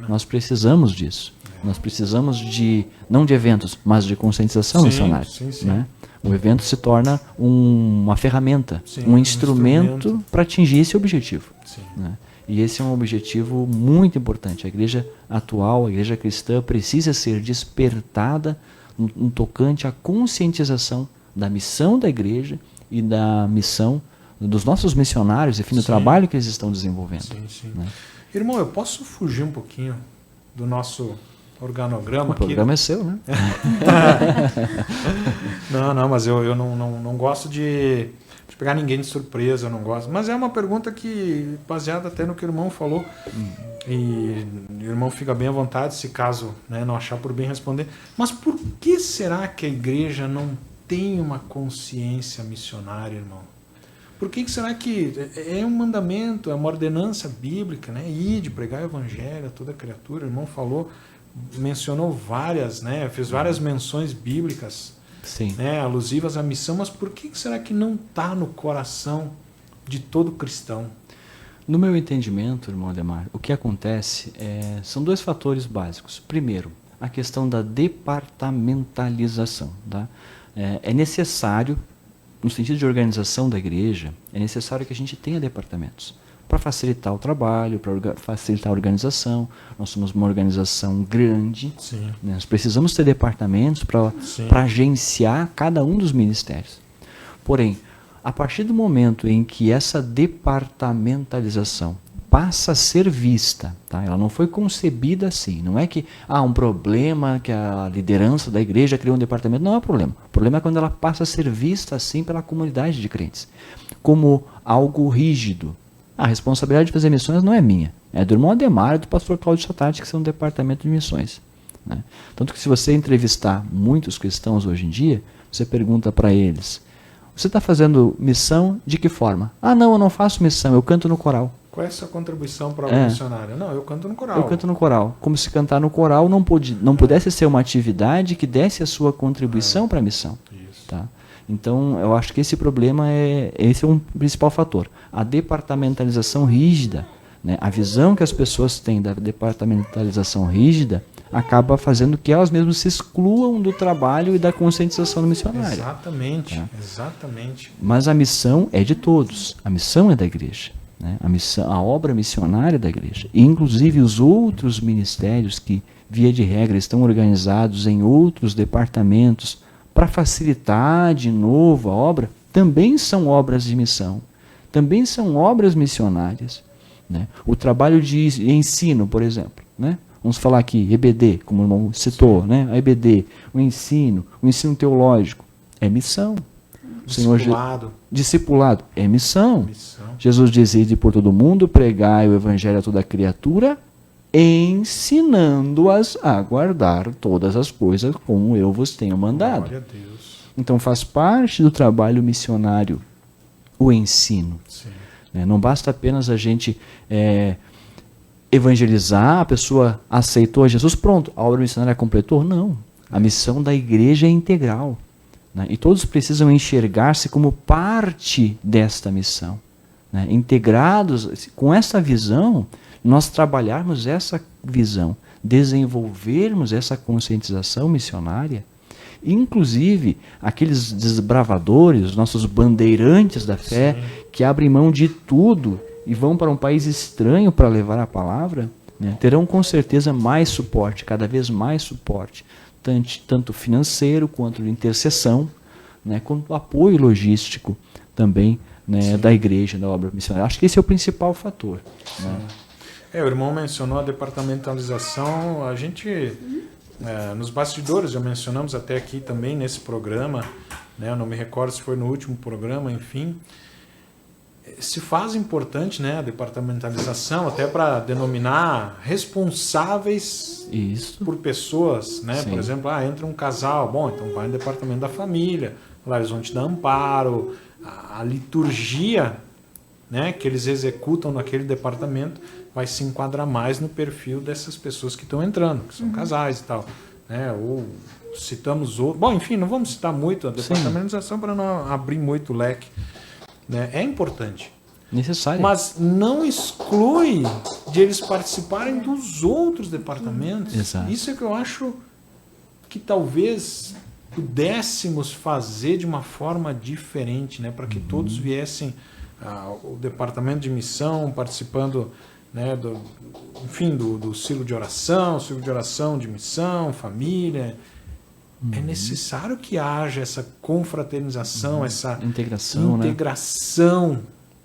Nós precisamos disso. Nós precisamos não de eventos, mas de conscientização missionária. Né? O evento se torna uma ferramenta, um instrumento para atingir esse objetivo. Né? E esse é um objetivo muito importante. A igreja atual, a igreja cristã, precisa ser despertada no tocante à conscientização da missão da igreja e da missão dos nossos missionários, enfim, do trabalho que eles estão desenvolvendo. Sim. Né? Irmão, eu posso fugir um pouquinho do nosso organograma aqui? O programa é seu, né? Não, mas eu não gosto de pegar ninguém de surpresa, eu não gosto. Mas é uma pergunta que, baseada até no que o irmão falou, e o irmão fica bem à vontade, se caso, né, não achar por bem responder. Mas por que será que a igreja não tem uma consciência missionária, irmão? Por que será que é um mandamento, é uma ordenança bíblica, né? Ir de pregar o evangelho a toda criatura. O irmão falou, mencionou várias, né? Fez várias menções bíblicas, sim, né? Alusivas à missão, mas por que será que não está no coração de todo cristão? No meu entendimento, irmão Ademar, o que acontece são dois fatores básicos. Primeiro, a questão da departamentalização. Tá? É necessário, no sentido de organização da igreja, é necessário que a gente tenha departamentos para facilitar o trabalho, para facilitar a organização. Nós somos uma organização grande, né? Nós precisamos ter departamentos para agenciar cada um dos ministérios. Porém, a partir do momento em que essa departamentalização passa a ser vista, tá? Ela não foi concebida assim, não é que um problema que a liderança da igreja criou um departamento, não é um problema. O problema é quando ela passa a ser vista assim pela comunidade de crentes, como algo rígido. A responsabilidade de fazer missões não é minha, é do irmão Ademar e do pastor Cláudio Chatati, que são um departamento de missões, né? Tanto que se você entrevistar muitos cristãos hoje em dia, você pergunta para eles: você está fazendo missão de que forma? Não, eu não faço missão, eu canto no coral. Qual é a sua contribuição para o missionário? Não, eu canto no coral. Eu canto no coral. Como se cantar no coral não pudesse ser uma atividade que desse a sua contribuição para a missão. Isso. Tá? Então, eu acho que esse problema esse é um principal fator. A departamentalização rígida, né? A visão que as pessoas têm da departamentalização rígida acaba fazendo que elas mesmas se excluam do trabalho e da conscientização do missionário. Exatamente, tá? Exatamente. Mas a missão é de todos, a missão é da igreja, né? A obra missionária é da igreja. E, inclusive, os outros ministérios que, via de regra, estão organizados em outros departamentos para facilitar de novo a obra, também são obras de missão, também são obras missionárias, né? O trabalho de ensino, por exemplo, né? Vamos falar aqui, EBD, como o irmão citou, né? A EBD, o ensino teológico, é missão. Discipulado é missão. Jesus dizia: ide por todo mundo, pregai o evangelho a toda criatura, ensinando-as a guardar todas as coisas como eu vos tenho mandado. Glória a Deus. Então faz parte do trabalho missionário o ensino. Né? Não basta apenas a gente evangelizar, a pessoa aceitou a Jesus, pronto, a obra missionária completou? Não. A missão da igreja é integral, né? E todos precisam enxergar-se como parte desta missão, né? Integrados com essa visão, nós trabalharmos essa visão, desenvolvermos essa conscientização missionária, inclusive aqueles desbravadores, nossos bandeirantes da fé, que abrem mão de tudo e vão para um país estranho para levar a palavra, né, terão com certeza mais suporte, cada vez mais suporte, tanto financeiro quanto de intercessão, né, quanto apoio logístico também, né, da igreja, da obra missionária. Acho que esse é o principal fator. Né? O irmão mencionou a departamentalização, a gente, nos bastidores, já mencionamos até aqui também nesse programa, né, eu não me recordo se foi no último programa, enfim, se faz importante, né, a departamentalização, até para denominar responsáveis por pessoas, né? Por exemplo, entra um casal, bom, então vai no departamento da família, lá eles vão te dar amparo, a liturgia, né, que eles executam naquele departamento vai se enquadrar mais no perfil dessas pessoas que estão entrando, que são casais e tal, né? Ou citamos outro, bom, enfim, não vamos citar muito a departamentalização para não abrir muito o leque. Né? É importante. Necessário. Mas não exclui de eles participarem dos outros departamentos. Exato. Isso é que eu acho que talvez pudéssemos fazer de uma forma diferente, né? Para que todos viessem ao departamento de missão, participando né, do ciclo de oração, de missão, família. É necessário que haja essa confraternização, essa integração,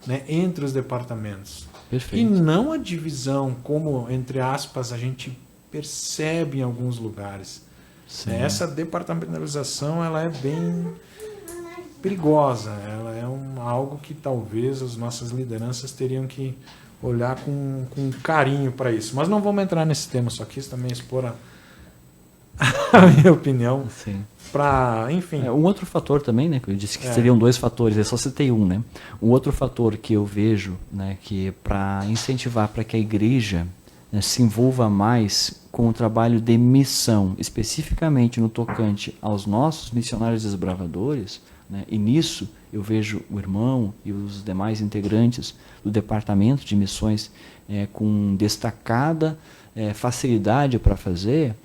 né, entre os departamentos. Perfeito. E não a divisão, como, entre aspas, a gente percebe em alguns lugares. Sim. Essa departamentalização, ela é bem perigosa. Ela é algo que talvez as nossas lideranças teriam que olhar com carinho para isso. Mas não vamos entrar nesse tema, só quis também expor a minha opinião. Sim. Enfim. Um outro fator também, né, que eu disse que seriam 2 fatores, eu só citei um, né? Um outro fator que eu vejo, né, que para incentivar para que a igreja, né, se envolva mais com o trabalho de missão, especificamente no tocante aos nossos missionários desbravadores, né, e nisso eu vejo o irmão e os demais integrantes do departamento de missões com destacada facilidade para fazer,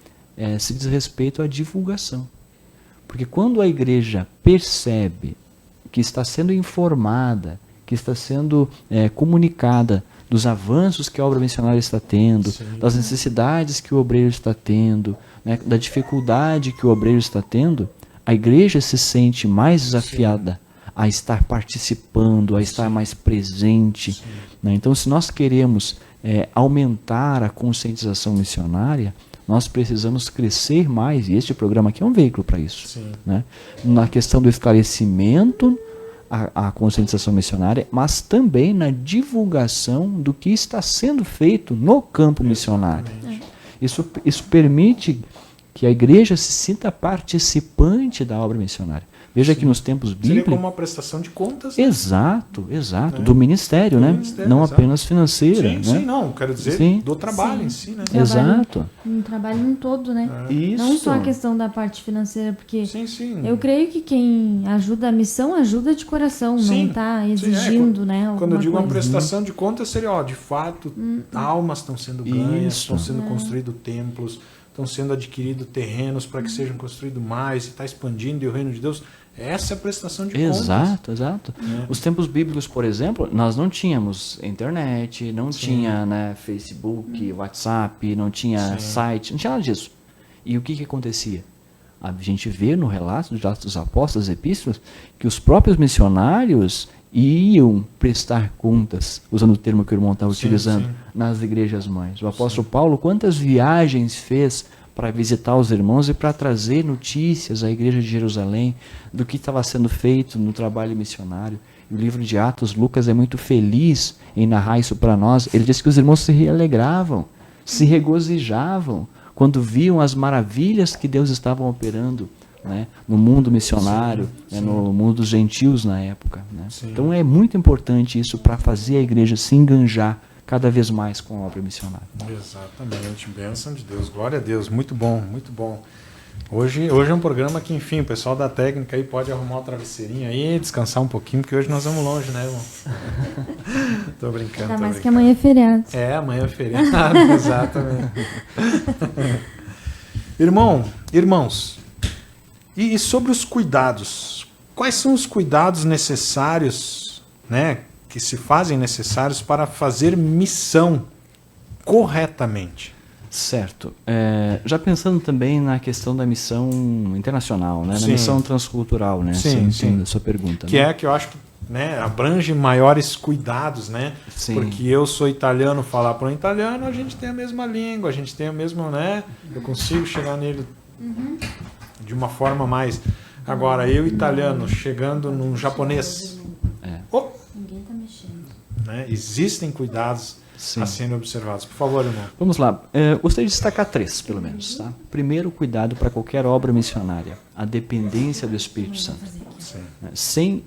se diz respeito à divulgação. Porque quando a igreja percebe que está sendo informada, que está sendo comunicada dos avanços que a obra missionária está tendo, sim, das necessidades que o obreiro está tendo, né, da dificuldade que o obreiro está tendo, a igreja se sente mais desafiada, sim, a estar participando, a estar, sim, mais presente. Né? Então, se nós queremos aumentar a conscientização missionária, nós precisamos crescer mais, e este programa aqui é um veículo para isso. Né? Na questão do esclarecimento, a conscientização missionária, mas também na divulgação do que está sendo feito no campo missionário. Isso permite que a igreja se sinta participante da obra missionária. Veja, sim, que nos tempos bíblicos... Seria como uma prestação de contas. Né? Exato. Do ministério, né? Não exato, apenas financeira. Sim, né? Sim, não, quero dizer, sim, do trabalho, sim, em si, né? Exato. Um trabalho em todo, né? Isso. Não só a questão da parte financeira, porque eu creio que quem ajuda a missão, ajuda de coração, sim, não está exigindo, né? Quando eu digo uma prestação de contas, seria, de fato, almas estão sendo ganhas, estão sendo construídos templos, estão sendo adquiridos terrenos para que sejam construídos mais, e está expandindo, e o reino de Deus... Essa é a prestação de contas. Exato. Os tempos bíblicos, por exemplo, nós não tínhamos internet, não tinha, né, Facebook, WhatsApp, não tinha site, não tinha nada disso. E o que acontecia? A gente vê no relato dos Atos dos Apóstolos, das Epístolas, que os próprios missionários iam prestar contas, usando o termo que o irmão estava utilizando, nas igrejas mães. O apóstolo Paulo, quantas viagens fez para visitar os irmãos e para trazer notícias à igreja de Jerusalém do que estava sendo feito no trabalho missionário. E o livro de Atos, Lucas é muito feliz em narrar isso para nós. Ele diz que os irmãos se alegravam, se regozijavam quando viam as maravilhas que Deus estava operando, né, no mundo missionário, né, no mundo dos gentios na época. Né? Então é muito importante isso para fazer a igreja se enganjar cada vez mais com a obra missionária. Exatamente, bênção de Deus, glória a Deus, muito bom, muito bom. Hoje é um programa que, enfim, o pessoal da técnica aí pode arrumar uma travesseirinha aí, descansar um pouquinho, porque hoje nós vamos longe, né, irmão? Tô brincando. Ainda mais que amanhã é feriado. Amanhã é feriado, exatamente. Irmãos, e sobre os cuidados? Quais são os cuidados necessários, né, que se fazem necessários para fazer missão corretamente? Certo. Já pensando também na questão da missão internacional, né? Na missão transcultural, né? Sim. Da sua pergunta. Que que eu acho que, né, abrange maiores cuidados, né? Sim. Porque eu sou italiano, falar para um italiano, a gente tem a mesma língua, a gente tem o mesmo, né? Eu consigo chegar nele de uma forma mais... Agora, eu italiano chegando num japonês... Ninguém está mexendo. Né? Existem cuidados a serem observados. Por favor, irmão. Vamos lá. Gostaria de destacar 3, pelo menos. Tá? Primeiro, cuidado para qualquer obra missionária. A dependência do Espírito Santo. Sem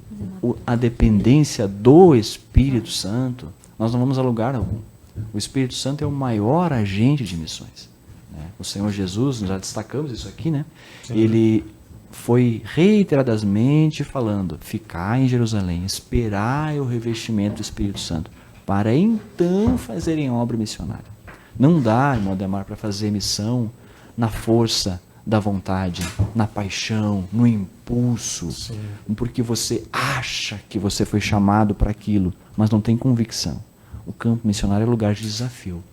a dependência do Espírito Santo, nós não vamos a lugar algum. O Espírito Santo é o maior agente de missões. Né? O Senhor Jesus, nós já destacamos isso aqui, né? Ele foi reiteradamente falando: ficar em Jerusalém, esperar o revestimento do Espírito Santo, para então fazerem obra missionária. Não dá, irmão Ademar, para fazer missão na força da vontade, na paixão, no impulso, porque você acha que você foi chamado para aquilo, mas não tem convicção. O campo missionário é lugar de desafio.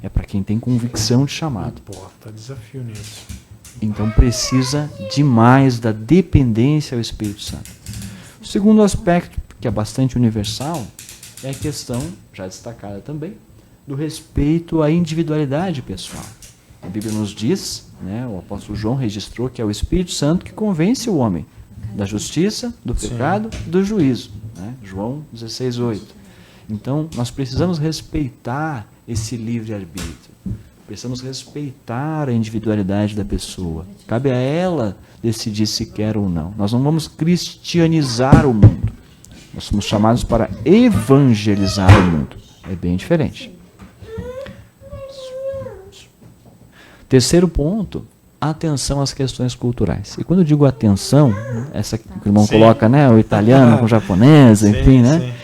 É para quem tem convicção de chamado. Importa desafio nisso. Então precisa demais da dependência ao Espírito Santo. O segundo aspecto, que é bastante universal, é a questão, já destacada também, do respeito à individualidade pessoal. A Bíblia nos diz, né, o apóstolo João registrou que é o Espírito Santo que convence o homem da justiça, do pecado, do juízo. Né? João 16:8. Então, nós precisamos respeitar esse livre-arbítrio. Precisamos respeitar a individualidade da pessoa. Cabe a ela decidir se quer ou não. Nós não vamos cristianizar o mundo. Nós somos chamados para evangelizar o mundo. É bem diferente. Terceiro ponto, atenção às questões culturais. E quando eu digo atenção, essa que o irmão coloca, né, o italiano com o japonês, enfim, né? Sim.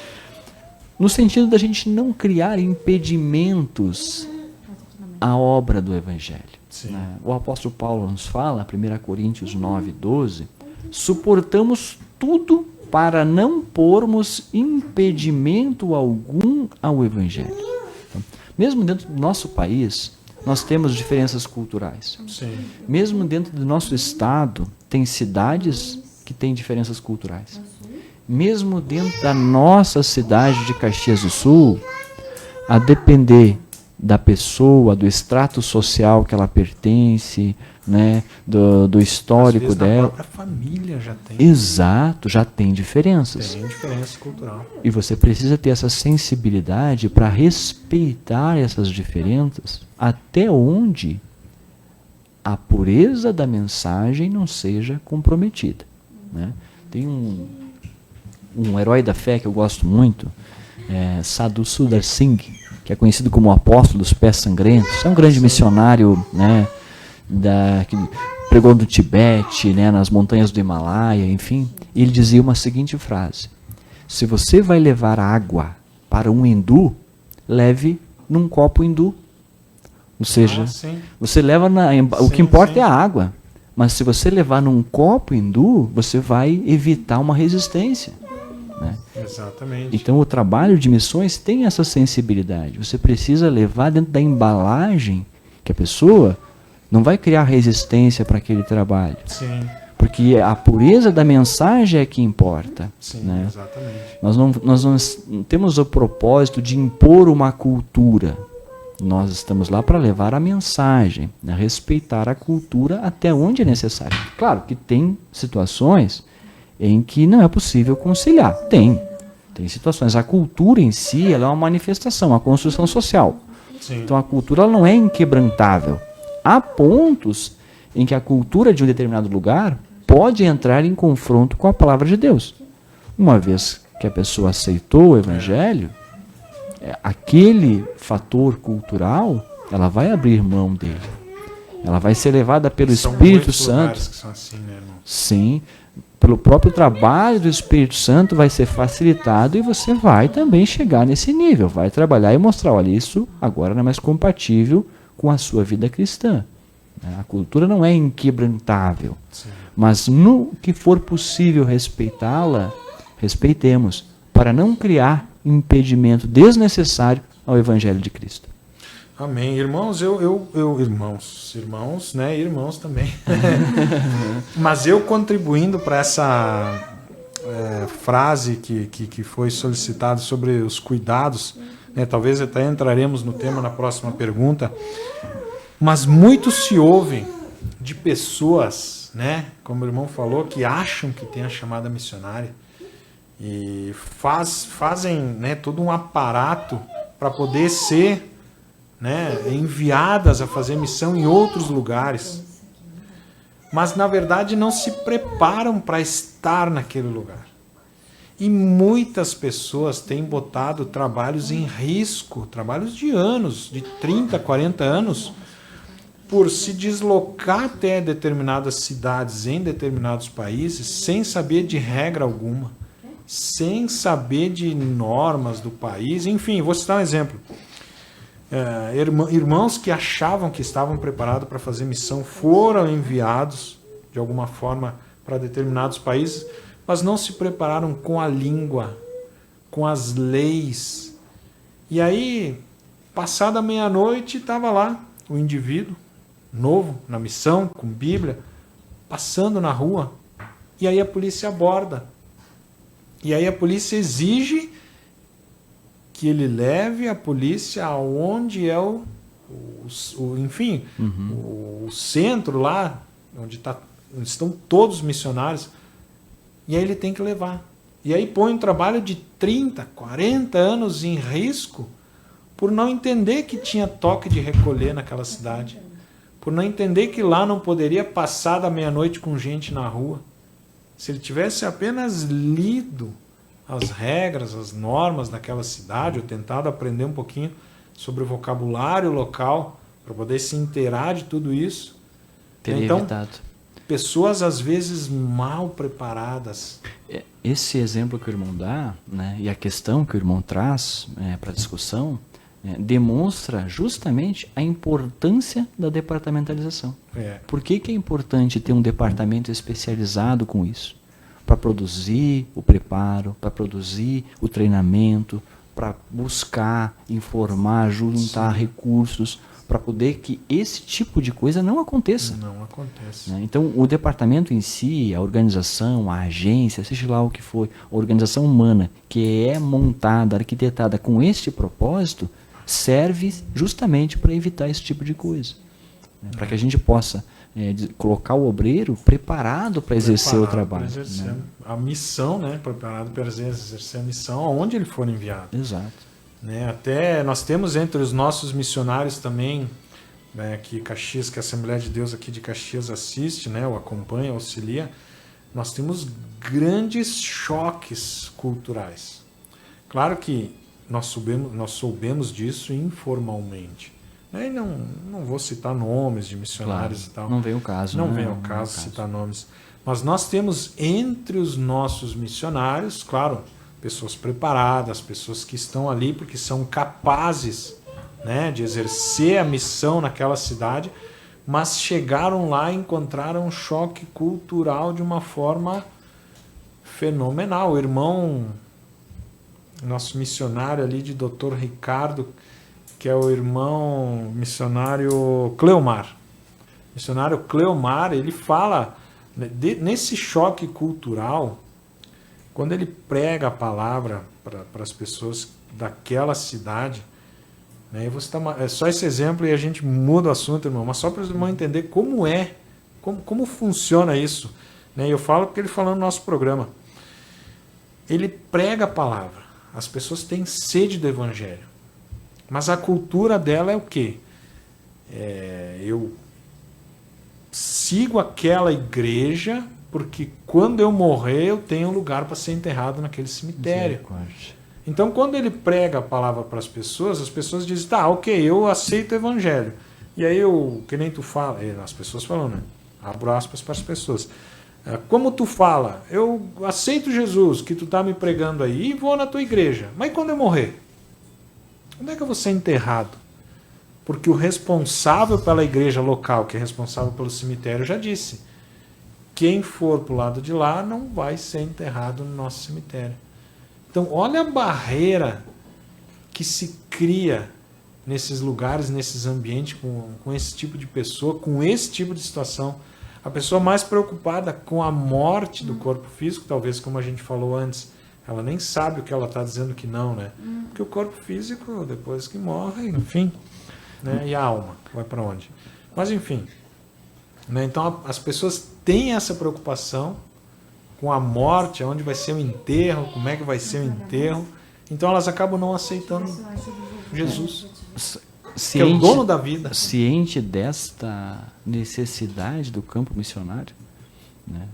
No sentido da gente não criar impedimentos à obra do Evangelho. Né? O apóstolo Paulo nos fala, 1 Coríntios 9:12, suportamos tudo para não pormos impedimento algum ao Evangelho. Então, mesmo dentro do nosso país, nós temos diferenças culturais. Sim. Mesmo dentro do nosso estado, tem cidades que têm diferenças culturais. Mesmo dentro da nossa cidade de Caxias do Sul, a depender da pessoa, do extrato social que ela pertence, né, do histórico dela. A própria família já tem. Exato, já tem diferenças. Tem diferença cultural. E você precisa ter essa sensibilidade para respeitar essas diferenças até onde a pureza da mensagem não seja comprometida. Né? Tem um herói da fé que eu gosto muito, Sadhu Sundar Singh, que é conhecido como o apóstolo dos pés sangrentos. É um grande missionário, né, que pregou no Tibete, né, nas montanhas do Himalaia, enfim. E ele dizia uma seguinte frase: se você vai levar água para um hindu, leve num copo hindu. Ou seja, você leva o que importa é a água. Mas se você levar num copo hindu, você vai evitar uma resistência. Né? Exatamente. Então o trabalho de missões tem essa sensibilidade. Você precisa levar dentro da embalagem que a pessoa não vai criar resistência para aquele trabalho. Sim. Porque a pureza da mensagem é que importa. Sim, né? Exatamente. Nós não temos o propósito de impor uma cultura. Nós estamos lá para levar a mensagem, né? Respeitar a cultura até onde é necessário. Claro que tem situações em que não é possível conciliar. Tem situações. A cultura em si ela é uma manifestação, uma construção social. Sim. Então a cultura ela não é inquebrantável. Há pontos em que a cultura de um determinado lugar pode entrar em confronto com a palavra de Deus. Uma vez que a pessoa aceitou o Evangelho, aquele fator cultural, ela vai abrir mão dele. Ela vai ser levada pelo Espírito Santo. Que são assim, né, irmão? Sim, pelo próprio trabalho do Espírito Santo vai ser facilitado e você vai também chegar nesse nível. Vai trabalhar e mostrar, olha, isso agora não é mais compatível com a sua vida cristã. A cultura não é inquebrantável. Sim. Mas no que for possível respeitá-la, respeitemos, para não criar impedimento desnecessário ao Evangelho de Cristo. Amém. Irmãos, irmãos, né? Irmãos também. Mas eu contribuindo para essa frase que foi solicitada sobre os cuidados, né? Talvez até entraremos no tema na próxima pergunta, mas muito se ouvem de pessoas, né? Como o irmão falou, que acham que tem a chamada missionária e fazem, né, todo um aparato para poder ser, né, enviadas a fazer missão em outros lugares, mas na verdade não se preparam para estar naquele lugar. E muitas pessoas têm botado trabalhos em risco, trabalhos de anos, de 30, 40 anos, por se deslocar até determinadas cidades em determinados países sem saber de regra alguma, sem saber de normas do país. Enfim, vou citar um exemplo. Irmãos que achavam que estavam preparados para fazer missão foram enviados de alguma forma para determinados países, mas não se prepararam com a língua, com as leis E aí, passada meia-noite, estava lá o indivíduo, novo, na missão, com Bíblia, passando na rua. E aí a polícia aborda. E aí a polícia exige que ele leve a polícia aonde é o centro lá, onde estão todos os missionários. E aí ele tem que levar. E aí põe um trabalho de 30, 40 anos em risco por não entender que tinha toque de recolher naquela cidade. Por não entender que lá não poderia passar da meia-noite com gente na rua. Se ele tivesse apenas lido as regras, as normas daquela cidade, ou tentado aprender um pouquinho sobre o vocabulário local, para poder se inteirar de tudo isso. Teria então, evitado. Pessoas às vezes mal preparadas. Esse exemplo que o irmão dá, né, e a questão que o irmão traz para a discussão, demonstra justamente a importância da departamentalização. Por que é importante ter um departamento especializado com isso? Para produzir o preparo, para produzir o treinamento, para buscar, informar, juntar recursos, para poder que esse tipo de coisa não aconteça. Não acontece. Né? Então, o departamento em si, a organização, a agência, seja lá o que for, a organização humana que é montada, arquitetada com este propósito, serve justamente para evitar esse tipo de coisa. Né? Para que a gente possa colocar o obreiro preparado para exercer o trabalho. Exercer, né? A missão, né? Preparado para exercer a missão aonde ele for enviado. Exato. Né? Até nós temos entre os nossos missionários também, né, que Caxias, que a Assembleia de Deus aqui de Caxias assiste, né, ou acompanha, auxilia, nós temos grandes choques culturais. Claro que nós soubemos disso informalmente. E não vou citar nomes de missionários, claro, e tal. Não vem o caso. Não vem ao caso citar nomes. Mas nós temos entre os nossos missionários, claro, pessoas preparadas, pessoas que estão ali porque são capazes, né, de exercer a missão naquela cidade, mas chegaram lá e encontraram um choque cultural de uma forma fenomenal. O irmão, nosso missionário ali de Dr. Ricardo, que é o irmão missionário Cleomar. O missionário Cleomar, ele fala, nesse choque cultural, quando ele prega a palavra para as pessoas daquela cidade, né, eu vou citar só esse exemplo e a gente muda o assunto, irmão, mas só para os irmãos entender como funciona isso. Né, eu falo porque ele falou no nosso programa. Ele prega a palavra, as pessoas têm sede do evangelho. Mas a cultura dela é o quê? Eu sigo aquela igreja porque quando eu morrer eu tenho um lugar para ser enterrado naquele cemitério. Então quando ele prega a palavra para as pessoas dizem, tá, ok, eu aceito o evangelho. E aí que nem tu fala, as pessoas falam, né? Abro aspas para as pessoas. Como tu fala, eu aceito Jesus que tu tá me pregando aí e vou na tua igreja. Mas quando eu morrer? Onde é que eu vou ser enterrado? Porque o responsável pela igreja local, que é responsável pelo cemitério, já disse: quem for para o lado de lá não vai ser enterrado no nosso cemitério. Então, olha a barreira que se cria nesses lugares, nesses ambientes, com esse tipo de pessoa, com esse tipo de situação. A pessoa mais preocupada com a morte do corpo físico, talvez como a gente falou antes, ela nem sabe o que ela está dizendo que não, né? Porque o corpo físico, depois que morre, enfim, né? E a alma, vai para onde? Mas enfim, né? Então as pessoas têm essa preocupação com a morte, onde vai ser o enterro, como é que vai ser o enterro. Então elas acabam não aceitando Jesus, que é o dono da vida. Ciente desta necessidade do campo missionário, né?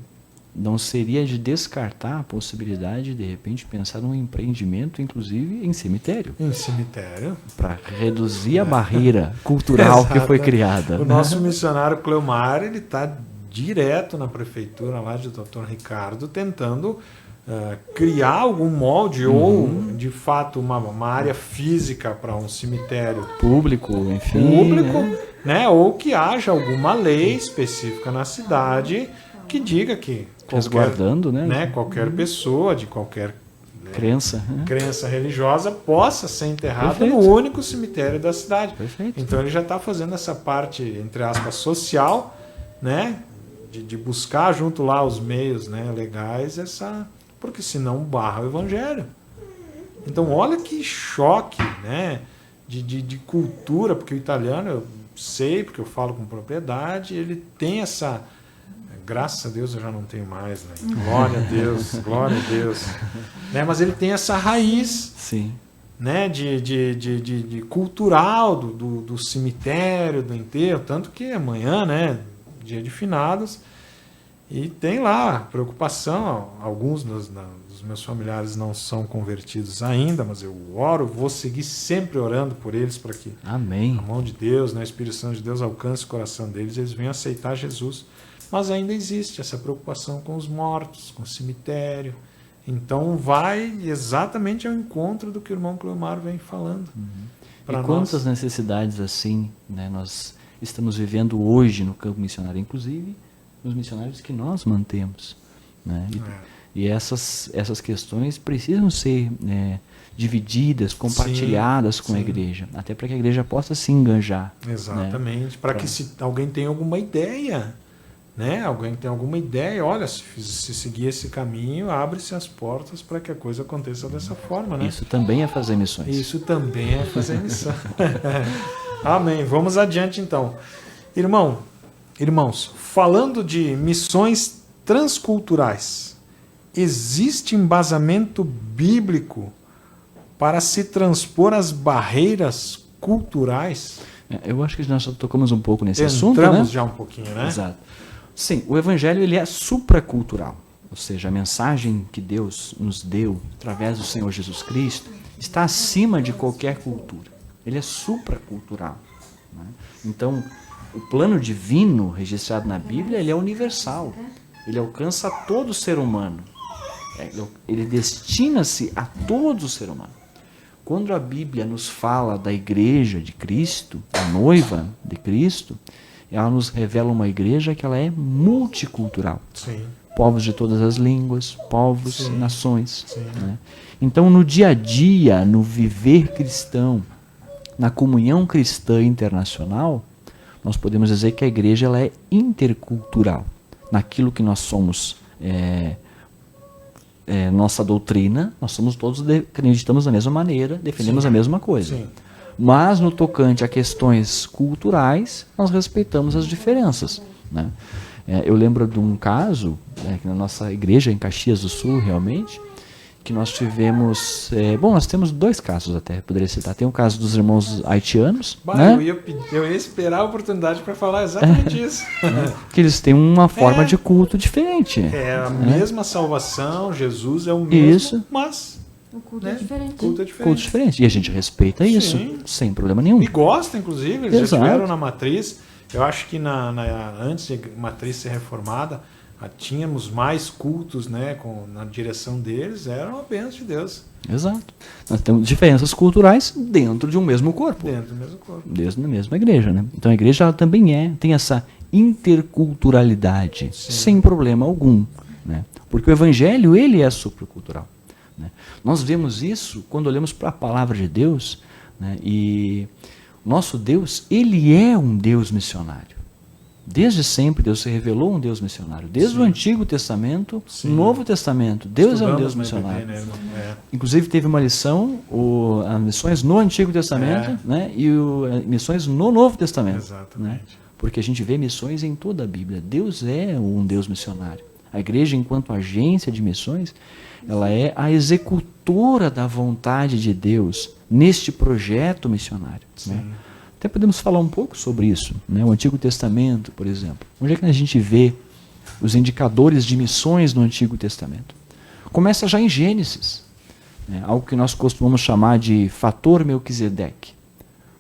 Não seria de descartar a possibilidade de repente pensar num empreendimento, inclusive em cemitério. Em cemitério. Para reduzir a barreira cultural que foi criada. O nosso missionário Cleomar, ele está direto na prefeitura lá de Dr. Ricardo, tentando criar algum molde ou, de fato, uma área física para um cemitério público, enfim. Público, né? Ou que haja alguma lei específica na cidade que diga que resguardando, né? Qualquer pessoa de qualquer crença religiosa, possa ser enterrado no único cemitério da cidade. Perfeito. Então ele já está fazendo essa parte, entre aspas, social, né? De buscar junto lá os meios, né, legais, porque senão barra o evangelho. Então olha que choque, né, de cultura, porque o italiano, eu sei, porque eu falo com propriedade, ele tem essa... Graças a Deus eu já não tenho mais, né? Glória a Deus, glória a Deus. Né, mas ele tem essa raiz, sim, né, de cultural do cemitério, do enterro, tanto que amanhã, né, dia de finados, e tem lá preocupação. Alguns dos meus familiares não são convertidos ainda, mas eu oro, vou seguir sempre orando por eles para que amém, a mão de Deus, né, o Espírito Santo de Deus alcance o coração deles, eles venham aceitar Jesus. Mas ainda existe essa preocupação com os mortos, com o cemitério. Então vai exatamente ao encontro do que o irmão Cleomar vem falando. E quantas necessidades assim, né, nós estamos vivendo hoje no campo missionário, inclusive nos missionários que nós mantemos, né? E essas questões precisam ser divididas, compartilhadas com a igreja, até para que a igreja possa se engajar. Exatamente, né? Para que se alguém tenha alguma ideia, né? Alguém tem alguma ideia, olha, se seguir esse caminho, abre-se as portas para que a coisa aconteça dessa forma, né? Isso também é fazer missões. Isso também é fazer missão. Amém. Vamos adiante então. Irmãos, falando de missões transculturais, existe embasamento bíblico para se transpor as barreiras culturais? Eu acho que nós já tocamos um pouco nesse assunto, né? Entramos já um pouquinho, né? Exato. Sim, o evangelho ele é supracultural, ou seja, a mensagem que Deus nos deu através do Senhor Jesus Cristo está acima de qualquer cultura. Ele é supracultural, né? Então, o plano divino registrado na Bíblia, ele é universal. Ele alcança todo ser humano. Ele destina-se a todo ser humano. Quando a Bíblia nos fala da igreja de Cristo, a noiva de Cristo, ela nos revela uma igreja que ela é multicultural. Sim. Povos de todas as línguas, povos e nações. Sim. Né? Então, no dia a dia, no viver cristão, na comunhão cristã internacional, nós podemos dizer que a igreja ela é intercultural. Naquilo que nós somos, nossa doutrina, nós somos todos, acreditamos da mesma maneira, defendemos a mesma coisa. Sim. Mas no tocante a questões culturais, nós respeitamos as diferenças, né? Eu lembro de um caso, que na nossa igreja em Caxias do Sul, realmente, que nós tivemos... nós temos dois casos até, poderia citar. Tem o caso dos irmãos haitianos. Né? Eu ia esperar a oportunidade para falar exatamente isso. Que eles têm uma forma de culto diferente. É a mesma salvação, Jesus é o mesmo, mas... O culto é diferente. Culto diferente. E a gente respeita isso, sem problema nenhum. E gosta, inclusive, eles já estiveram na matriz. Eu acho que antes de matriz ser reformada, tínhamos mais cultos, né, na direção deles, era uma bênção de Deus. Exato. Nós temos diferenças culturais dentro de um mesmo corpo. Dentro do mesmo corpo. Dentro da mesma igreja, né? Então a igreja ela também tem essa interculturalidade, sem problema algum, né? Porque o evangelho ele é supracultural, né? Nós vemos isso quando olhamos para a palavra de Deus, né? E nosso Deus, ele é um Deus missionário. Desde sempre Deus se revelou um Deus missionário. Desde o Antigo Testamento, o Novo Testamento, Deus é um Deus missionário. Inclusive teve uma lição, as missões no Antigo Testamento, né? E missões no Novo Testamento. Exatamente. Né? Porque a gente vê missões em toda a Bíblia. Deus é um Deus missionário. A igreja, enquanto agência de missões, ela é a executora da vontade de Deus neste projeto missionário. Né? Até podemos falar um pouco sobre isso, né? O Antigo Testamento, por exemplo. Onde é que a gente vê os indicadores de missões no Antigo Testamento? Começa já em Gênesis, né? Algo que nós costumamos chamar de fator Melquisedeque.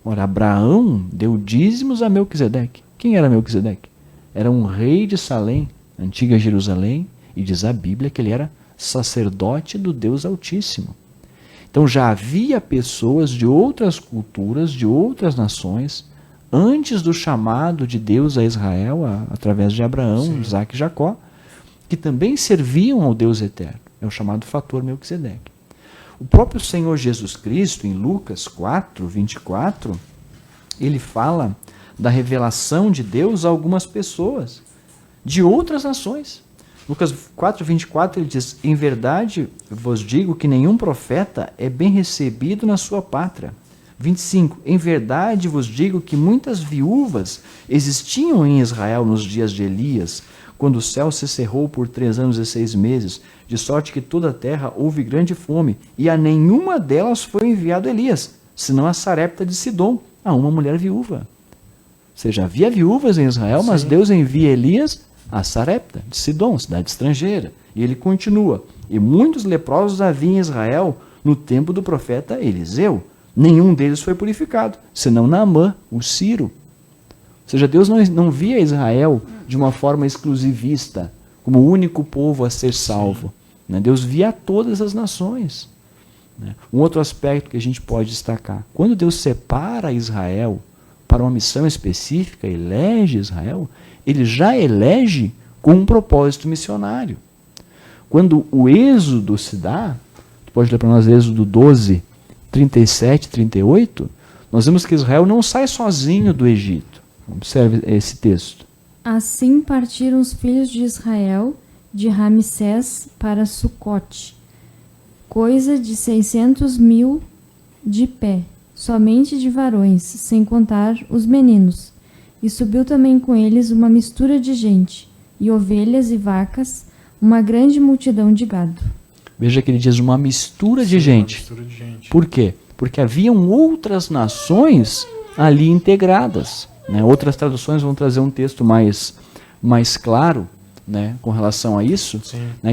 Ora, Abraão deu dízimos a Melquisedeque. Quem era Melquisedeque? Era um rei de Salém, antiga Jerusalém, e diz a Bíblia que ele era sacerdote do Deus Altíssimo. Então já havia pessoas de outras culturas, de outras nações, antes do chamado de Deus a Israel, através de Abraão, Isaac e Jacó, que também serviam ao Deus eterno. É o chamado fator Melquisedeque. O próprio Senhor Jesus Cristo, em Lucas 4, 24, ele fala da revelação de Deus a algumas pessoas de outras nações. Lucas 4, 24, ele diz: em verdade vos digo que nenhum profeta é bem recebido na sua pátria. 25, em verdade vos digo que muitas viúvas existiam em Israel nos dias de Elias, quando o céu se cerrou por 3 anos e 6 meses, de sorte que toda a terra houve grande fome, e a nenhuma delas foi enviado Elias, senão a Sarepta de Sidom, a uma mulher viúva. Ou seja, havia viúvas em Israel, mas Deus envia Elias a Sarepta de Sidom, cidade estrangeira. E ele continua: e muitos leprosos havia em Israel no tempo do profeta Eliseu. Nenhum deles foi purificado, senão Naamã, o sírio. Ou seja, Deus não via Israel de uma forma exclusivista, como o único povo a ser salvo. Deus via todas as nações. Um outro aspecto que a gente pode destacar: quando Deus separa Israel para uma missão específica, elege Israel, ele já elege com um propósito missionário. Quando o êxodo se dá, tu pode ler para nós Êxodo 12, 37, 38, nós vemos que Israel não sai sozinho do Egito. Observe esse texto. Assim partiram os filhos de Israel de Ramsés para Sucote, coisa de 600.000 de pé, somente de varões, sem contar os meninos. E subiu também com eles uma mistura de gente, e ovelhas e vacas, uma grande multidão de gado. Veja que ele diz uma mistura de gente. Uma mistura de gente. Por quê? Porque haviam outras nações ali integradas. Outras traduções vão trazer um texto mais claro, com relação a isso,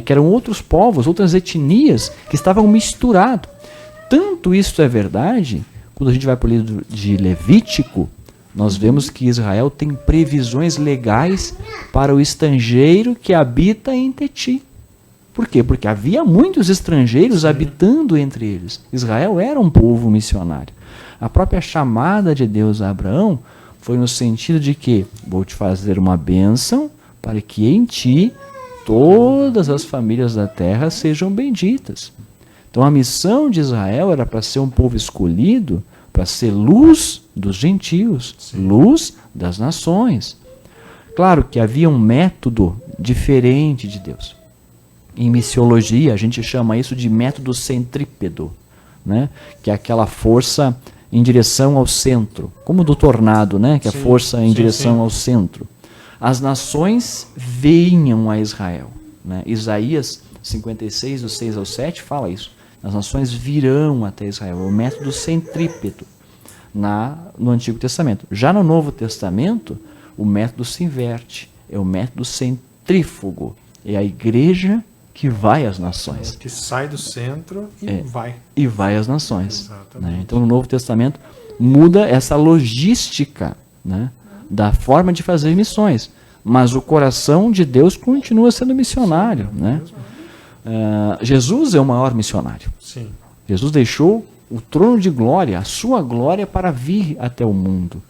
que eram outros povos, outras etnias que estavam misturados. Tanto isso é verdade, quando a gente vai para o livro de Levítico, nós vemos que Israel tem previsões legais para o estrangeiro que habita em Teti. Por quê? Porque havia muitos estrangeiros habitando entre eles. Israel era um povo missionário. A própria chamada de Deus a Abraão foi no sentido de que vou te fazer uma bênção para que em ti todas as famílias da terra sejam benditas. Então a missão de Israel era para ser um povo escolhido, para ser luz dos gentios, luz das nações. Claro que havia um método diferente de Deus. Em missiologia, a gente chama isso de método centrípedo, que é aquela força em direção ao centro, como do tornado, que é a força em direção ao centro. As nações vinham a Israel. Isaías 56, do 6 ao 7, fala isso. As nações virão até Israel. É o método centrípedo no Antigo Testamento. Já no Novo Testamento, o método se inverte. É o método centrífugo. É a igreja que vai às nações. Que sai do centro e vai. E vai às nações. Então, no Novo Testamento, muda essa logística da forma de fazer missões. Mas o coração de Deus continua sendo missionário. Jesus é o maior missionário. Sim. Jesus deixou o trono de glória, a sua glória, para vir até o mundo,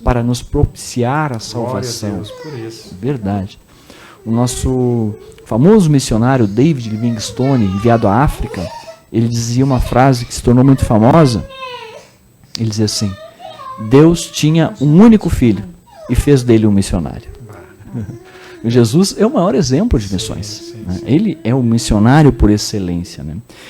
para nos propiciar a salvação. Glória a Deus por isso. Verdade. O nosso famoso missionário David Livingstone, enviado à África, ele dizia uma frase que se tornou muito famosa. Ele dizia assim: Deus tinha um único filho e fez dele um missionário. Jesus é o maior exemplo de missões. Ele é o missionário por excelência.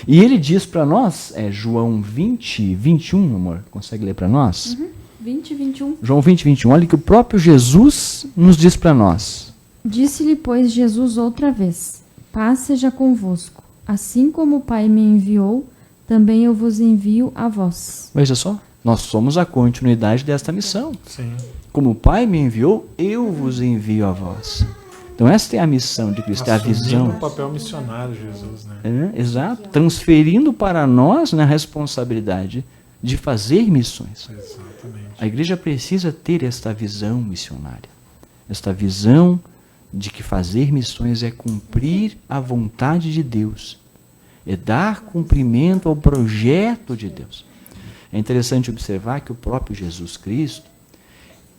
E ele diz para nós, João 20, 21, amor, consegue ler para nós? 20, 21. João 20, 21, olha que o próprio Jesus nos diz para nós. Disse-lhe, pois, Jesus outra vez: paz seja convosco. Assim como o Pai me enviou, também eu vos envio a vós. Veja só, nós somos a continuidade desta missão. Sim. Como o Pai me enviou, eu vos envio a vós. Então esta é a missão de Cristo, é a visão. o papel missionário de Jesus, Exato. Transferindo para nós a responsabilidade de fazer missões. Exatamente. A igreja precisa ter esta visão missionária. Esta visão de que fazer missões é cumprir a vontade de Deus. É dar cumprimento ao projeto de Deus. É interessante observar que o próprio Jesus Cristo,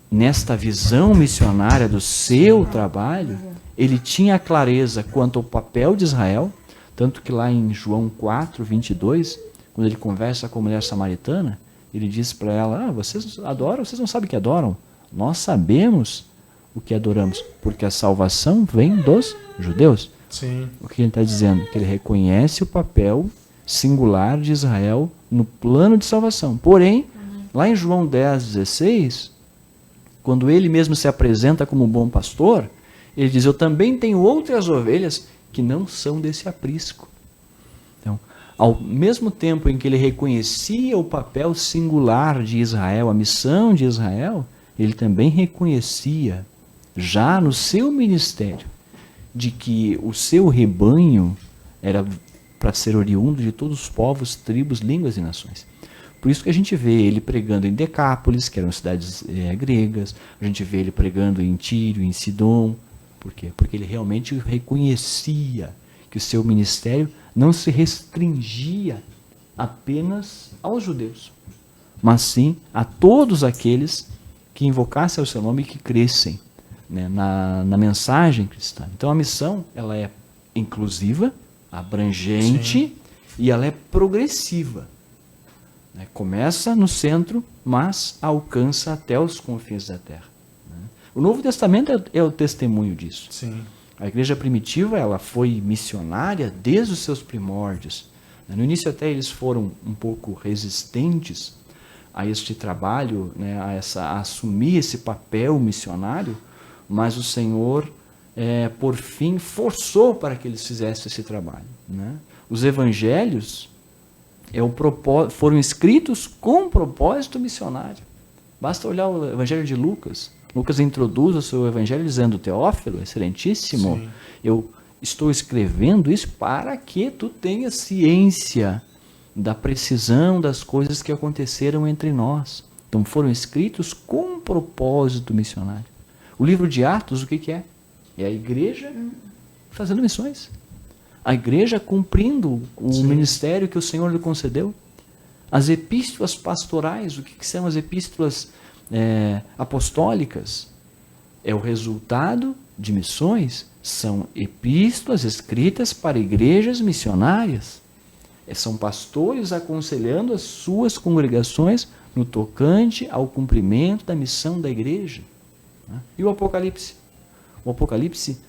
nesta visão missionária do seu trabalho, ele tinha clareza quanto ao papel de Israel, Tanto que lá em João 4, 22, quando ele conversa com a mulher samaritana, ele diz para ela, vocês adoram, vocês não sabem o que adoram. Nós sabemos o que adoramos, porque a salvação vem dos judeus. Sim. O que ele está dizendo? Que ele reconhece o papel singular de Israel no plano de salvação. Porém, lá em João 10, 16, quando ele mesmo se apresenta como bom pastor, ele diz, eu também tenho outras ovelhas que não são desse aprisco. Então, ao mesmo tempo em que ele reconhecia o papel singular de Israel, a missão de Israel, ele também reconhecia, já no seu ministério, de que o seu rebanho era para ser oriundo de todos os povos, tribos, línguas e nações. Por isso que a gente vê ele pregando em Decápolis, que eram cidades gregas, a gente vê ele pregando em Tírio, em Sidom. Por quê? Porque ele realmente reconhecia que o seu ministério não se restringia apenas aos judeus, mas sim a todos aqueles que invocassem o seu nome e que crescem, né, na mensagem cristã. Então a missão ela é inclusiva, abrangente, sim, e ela é progressiva. Né? Começa no centro, mas alcança até os confins da terra. Né? O Novo Testamento é o testemunho disso. Sim. A igreja primitiva ela foi missionária desde os seus primórdios. No início até eles foram um pouco resistentes a este trabalho, né, a assumir esse papel missionário, mas o Senhor, por fim, forçou para que eles fizessem esse trabalho. Né? Os evangelhos foram escritos com propósito missionário. Basta olhar o evangelho de Lucas. Lucas introduz o seu evangelho dizendo, Teófilo, excelentíssimo, sim, eu estou escrevendo isso para que tu tenhas ciência da precisão das coisas que aconteceram entre nós. Então foram escritos com propósito missionário. O livro de Atos, o que é? É a igreja fazendo missões. A igreja cumprindo o sim, ministério que o Senhor lhe concedeu. As epístolas pastorais, o que são as epístolas apostólicas? É o resultado de missões. São epístolas escritas para igrejas missionárias. São pastores aconselhando as suas congregações no tocante ao cumprimento da missão da igreja. E o Apocalipse? O Apocalipse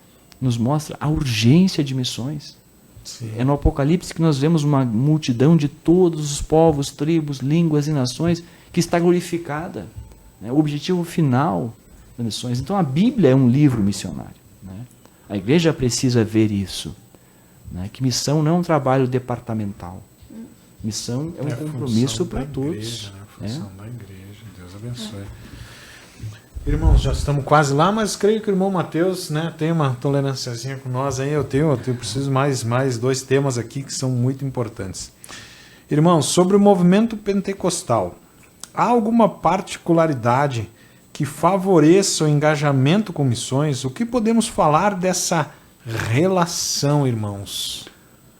nos mostra a urgência de missões. Sim. É no Apocalipse que nós vemos uma multidão de todos os povos, tribos, línguas e nações que está glorificada. O objetivo final das missões. Então a Bíblia é um livro missionário. A igreja precisa ver isso. Que missão não é um trabalho departamental. Missão é um compromisso para todos. A função da igreja. Deus abençoe. Irmãos, já estamos quase lá, mas creio que o irmão Mateus, né, tem uma tolerânciazinha com nós aí. Eu preciso mais 2 temas aqui que são muito importantes. Irmãos, sobre o movimento pentecostal, há alguma particularidade que favoreça o engajamento com missões? O que podemos falar dessa relação, irmãos?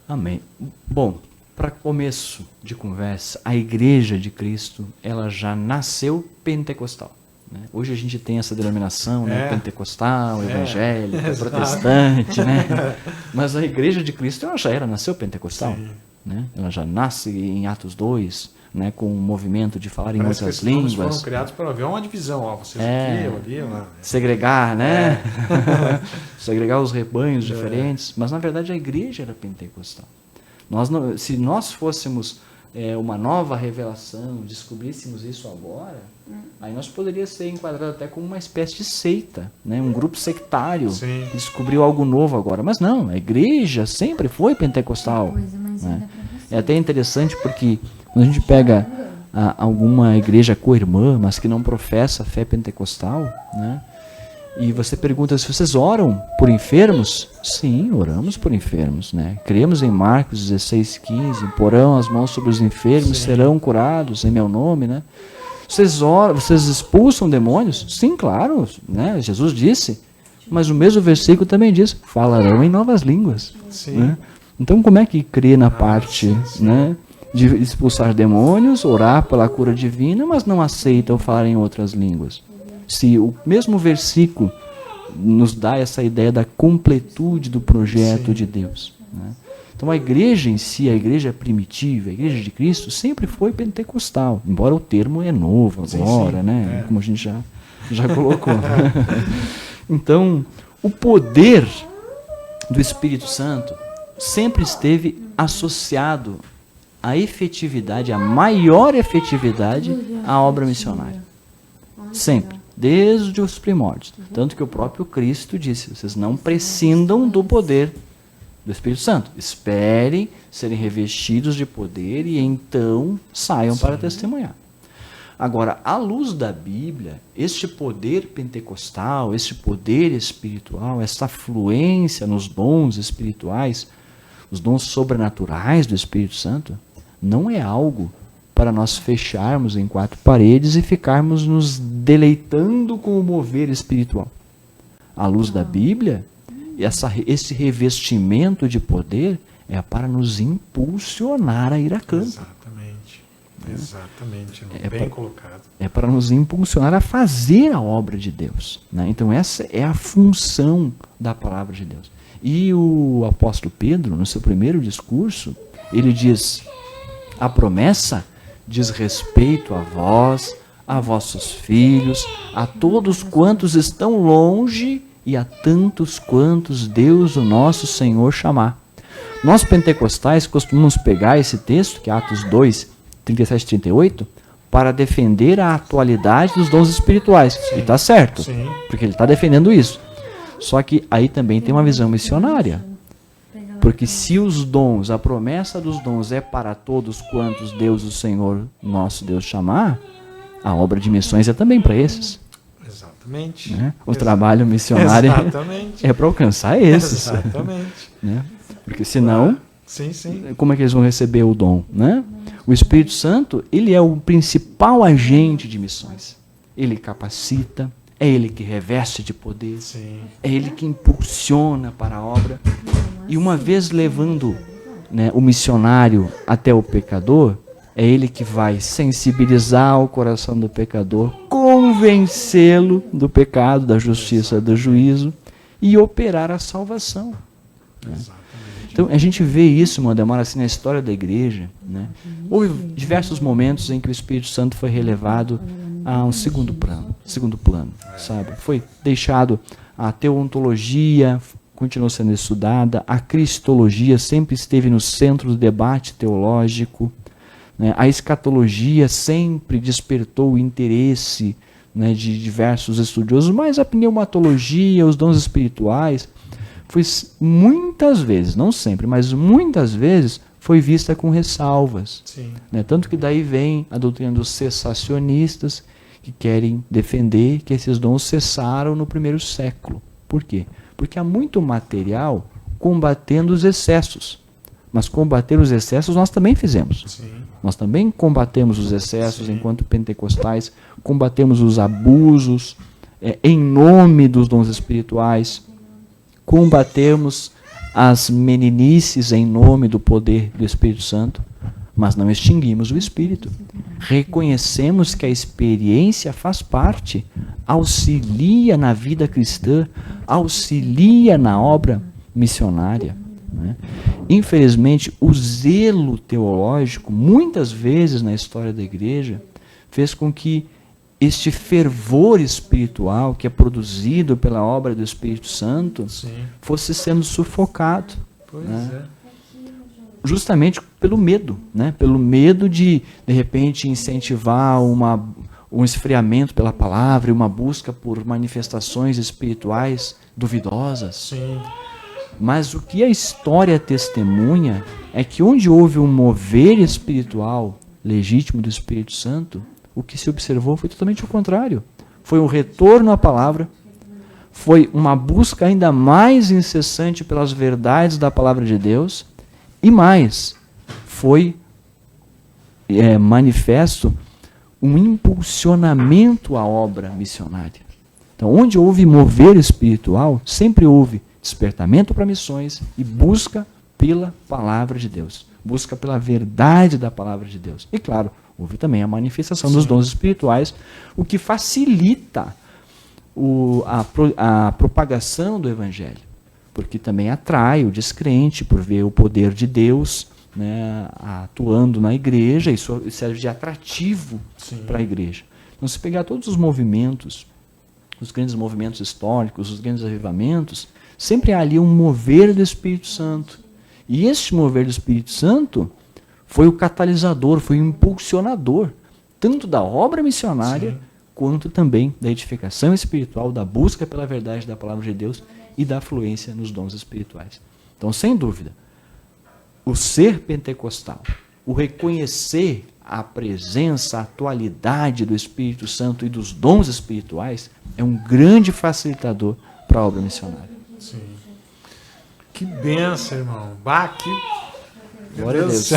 Amém. Bom, para começo de conversa, a Igreja de Cristo, ela já nasceu pentecostal. Né? Hoje a gente tem essa denominação, né? Pentecostal, evangélica, protestante, né? Mas a Igreja de Cristo ela nasceu pentecostal. Né? Ela já nasce em Atos 2, né, com o movimento de falar em outras línguas. Foram criados para haver uma divisão, vocês aqui, eu ali, lá. Segregar, né? Segregar os rebanhos diferentes. Mas na verdade a igreja era pentecostal. Se nós fôssemos uma nova revelação, descobríssemos isso agora, aí nós poderíamos ser enquadrados até como uma espécie de seita, né? Um grupo sectário. Sim. Que descobriu algo novo agora. Mas não, a igreja sempre foi pentecostal. Né? É até interessante porque quando a gente pega alguma igreja co-irmã, mas que não professa a fé pentecostal, né? E você pergunta se vocês oram por enfermos? Sim, oramos por enfermos, né? Cremos em Marcos 16:15, porão as mãos sobre os enfermos, sim, serão curados em meu nome, né? Vocês expulsam demônios? Sim, claro, né? Jesus disse, mas o mesmo versículo também diz, falarão em novas línguas. Sim. Né? Então como é que crê na parte, sim, né, de expulsar demônios, orar pela cura divina, mas não aceitam falar em outras línguas? Se o mesmo versículo nos dá essa ideia da completude do projeto, sim, de Deus. Né? Então a igreja em si, a igreja primitiva, a igreja de Cristo, sempre foi pentecostal, embora o termo é novo agora, sim, né? Como a gente já colocou. Então, o poder do Espírito Santo sempre esteve associado à efetividade, à maior efetividade, à obra missionária. Sempre, desde os primórdios. Tanto que o próprio Cristo disse, vocês não prescindam do poder do Espírito Santo. Esperem serem revestidos de poder e então saiam para testemunhar. Agora, à luz da Bíblia, este poder pentecostal, este poder espiritual, essa fluência nos dons espirituais, os dons sobrenaturais do Espírito Santo, não é algo para nós fecharmos em quatro paredes e ficarmos nos deleitando com o mover espiritual. À luz da Bíblia, esse revestimento de poder é para nos impulsionar a ir a campo. Exatamente, bem colocado. É para nos impulsionar a fazer a obra de Deus, né? Então essa é a função da palavra de Deus. E o apóstolo Pedro, no seu primeiro discurso, ele diz, a promessa diz respeito a vós, a vossos filhos, a todos quantos estão longe e a tantos quantos Deus, o nosso Senhor, chamar. Nós pentecostais costumamos pegar esse texto, que é Atos 2, 37 e 38, para defender a atualidade dos dons espirituais. Sim. E está certo, sim, porque ele está defendendo isso. Só que aí também tem uma visão missionária. Porque se os dons, a promessa dos dons é para todos quantos Deus, o Senhor, nosso Deus, chamar, a obra de missões é também para esses. Exatamente. Né? O trabalho missionário é para alcançar esses. Exatamente. Né? Porque senão, sim, sim, como é que eles vão receber o dom? Né? O Espírito Santo, ele é o principal agente de missões. Ele capacita, é ele que reveste de poder, sim, é ele que impulsiona para a obra. E uma vez levando, né, o missionário até o pecador, é ele que vai sensibilizar o coração do pecador, convencê-lo do pecado, da justiça, do juízo e operar a salvação. Né? Então a gente vê isso, Mondemar, assim, na história da igreja. Né? Houve diversos momentos em que o Espírito Santo foi relevado a um segundo plano, sabe? Foi deixado a teontologia, continuou sendo estudada, a cristologia sempre esteve no centro do debate teológico, né? A escatologia sempre despertou o interesse, né, de diversos estudiosos, mas a pneumatologia, os dons espirituais, foi muitas vezes, não sempre, mas muitas vezes, foi vista com ressalvas. Né? Tanto que daí vem a doutrina dos cessacionistas, que querem defender que esses dons cessaram no primeiro século. Por quê? Porque há muito material combatendo os excessos. Mas combater os excessos nós também fizemos. Sim. Nós também combatemos os excessos, sim, enquanto pentecostais, combatemos os abusos em nome dos dons espirituais, combatemos as meninices em nome do poder do Espírito Santo, mas não extinguimos o Espírito. Reconhecemos que a experiência faz parte, auxilia na vida cristã, auxilia na obra missionária. Né? Infelizmente, o zelo teológico, muitas vezes na história da igreja, fez com que este fervor espiritual que é produzido pela obra do Espírito Santo, sim, fosse sendo sufocado. Pois né? Justamente pelo medo, né? Pelo medo de repente, incentivar um esfriamento pela palavra e uma busca por manifestações espirituais duvidosas. Sim. Mas o que a história testemunha é que onde houve um mover espiritual legítimo do Espírito Santo, o que se observou foi totalmente o contrário. Foi um retorno à palavra, foi uma busca ainda mais incessante pelas verdades da palavra de Deus, e mais, foi manifesto um impulsionamento à obra missionária. Então, onde houve mover espiritual, sempre houve despertamento para missões e busca pela palavra de Deus. Busca pela verdade da palavra de Deus. E claro, houve também a manifestação, sim, dos dons espirituais, o que facilita a propagação do Evangelho. porque também atrai o descrente por ver o poder de Deus, né, atuando na igreja, isso serve de atrativo para a igreja. Então, se pegar todos os movimentos, os grandes movimentos históricos, os grandes avivamentos, sempre há ali um mover do Espírito Santo. E este mover do Espírito Santo foi o catalisador, foi o impulsionador, tanto da obra missionária, quanto também da edificação espiritual, da busca pela verdade da palavra de Deus e da fluência nos dons espirituais. Então, sem dúvida, o ser pentecostal, o reconhecer a presença, a atualidade do Espírito Santo e dos dons espirituais é um grande facilitador para a obra missionária. Sim. Que benção, irmão. Bah, que... Glória a Deus.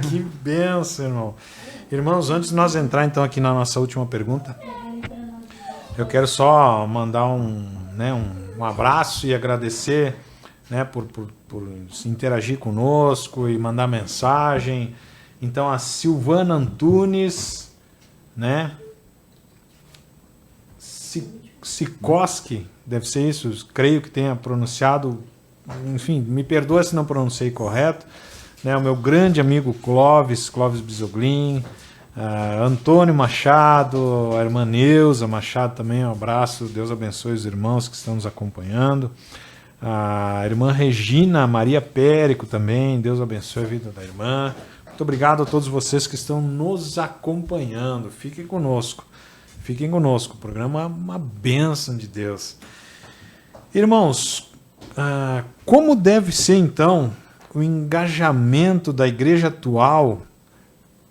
Que benção, irmão. Irmãos, antes de nós entrar então aqui na nossa última pergunta, eu quero só mandar um abraço e agradecer, né, por interagir conosco e mandar mensagem. Então, a Silvana Antunes, né? Sikoski, deve ser isso, creio que tenha pronunciado, enfim, me perdoa se não pronunciei correto, né? O meu grande amigo Clóvis Bisoglin, Antônio Machado, a irmã Neuza Machado também, um abraço, Deus abençoe os irmãos que estão nos acompanhando, a irmã Regina Maria Périco também, Deus abençoe a vida da irmã. Muito obrigado a todos vocês que estão nos acompanhando. Fiquem conosco. O programa é uma bênção de Deus. Irmãos, como deve ser então o engajamento da igreja atual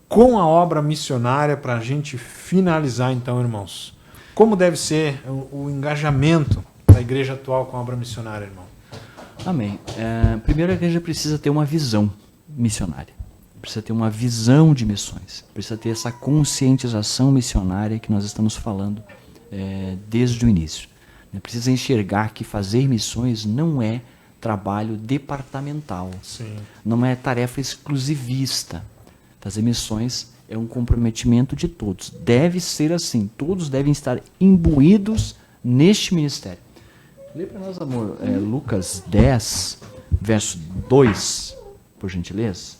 com a obra missionária, para a gente finalizar então, irmãos? Como deve ser o engajamento da igreja atual com a obra missionária, irmão? Amém. Primeiro, a igreja precisa ter uma visão missionária. Precisa ter uma visão de missões, precisa ter essa conscientização missionária que nós estamos falando desde o início. Precisa enxergar que fazer missões não é trabalho departamental, não é tarefa exclusivista. Fazer missões é um comprometimento de todos. Deve ser assim, todos devem estar imbuídos neste ministério. Lê para nós, amor, Lucas 10, verso 2, por gentileza.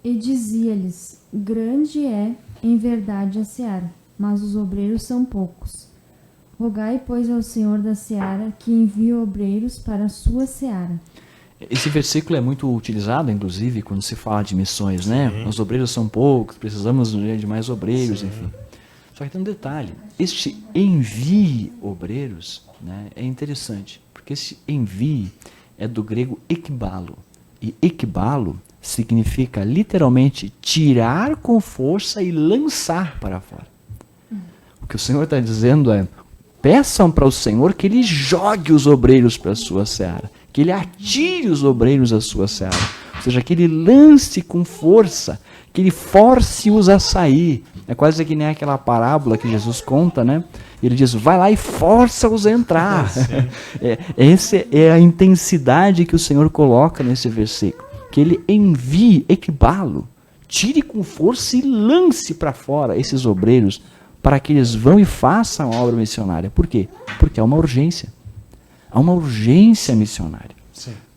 E dizia-lhes: grande é, em verdade, a seara, mas os obreiros são poucos. Rogai, pois, ao Senhor da seara que envie obreiros para a sua seara. Esse versículo é muito utilizado, inclusive, quando se fala de missões, né? Os obreiros são poucos, precisamos de mais obreiros, enfim. Só que tem um detalhe: este envie obreiros, né, é interessante, porque esse envie é do grego ekbalo. E ekbalo significa literalmente tirar com força e lançar para fora. O que o Senhor está dizendo é: peçam para o Senhor que Ele jogue os obreiros para a sua seara, que Ele atire os obreiros à sua seara, ou seja, que Ele lance com força, que Ele force-os a sair. É quase que nem aquela parábola que Jesus conta, né? Ele diz: vai lá e força-os a entrar. Essa é a intensidade que o Senhor coloca nesse versículo. Que Ele envie, ekbalo, tire com força e lance para fora esses obreiros, para que eles vão e façam a obra missionária. Por quê? Porque há uma urgência. Há uma urgência missionária.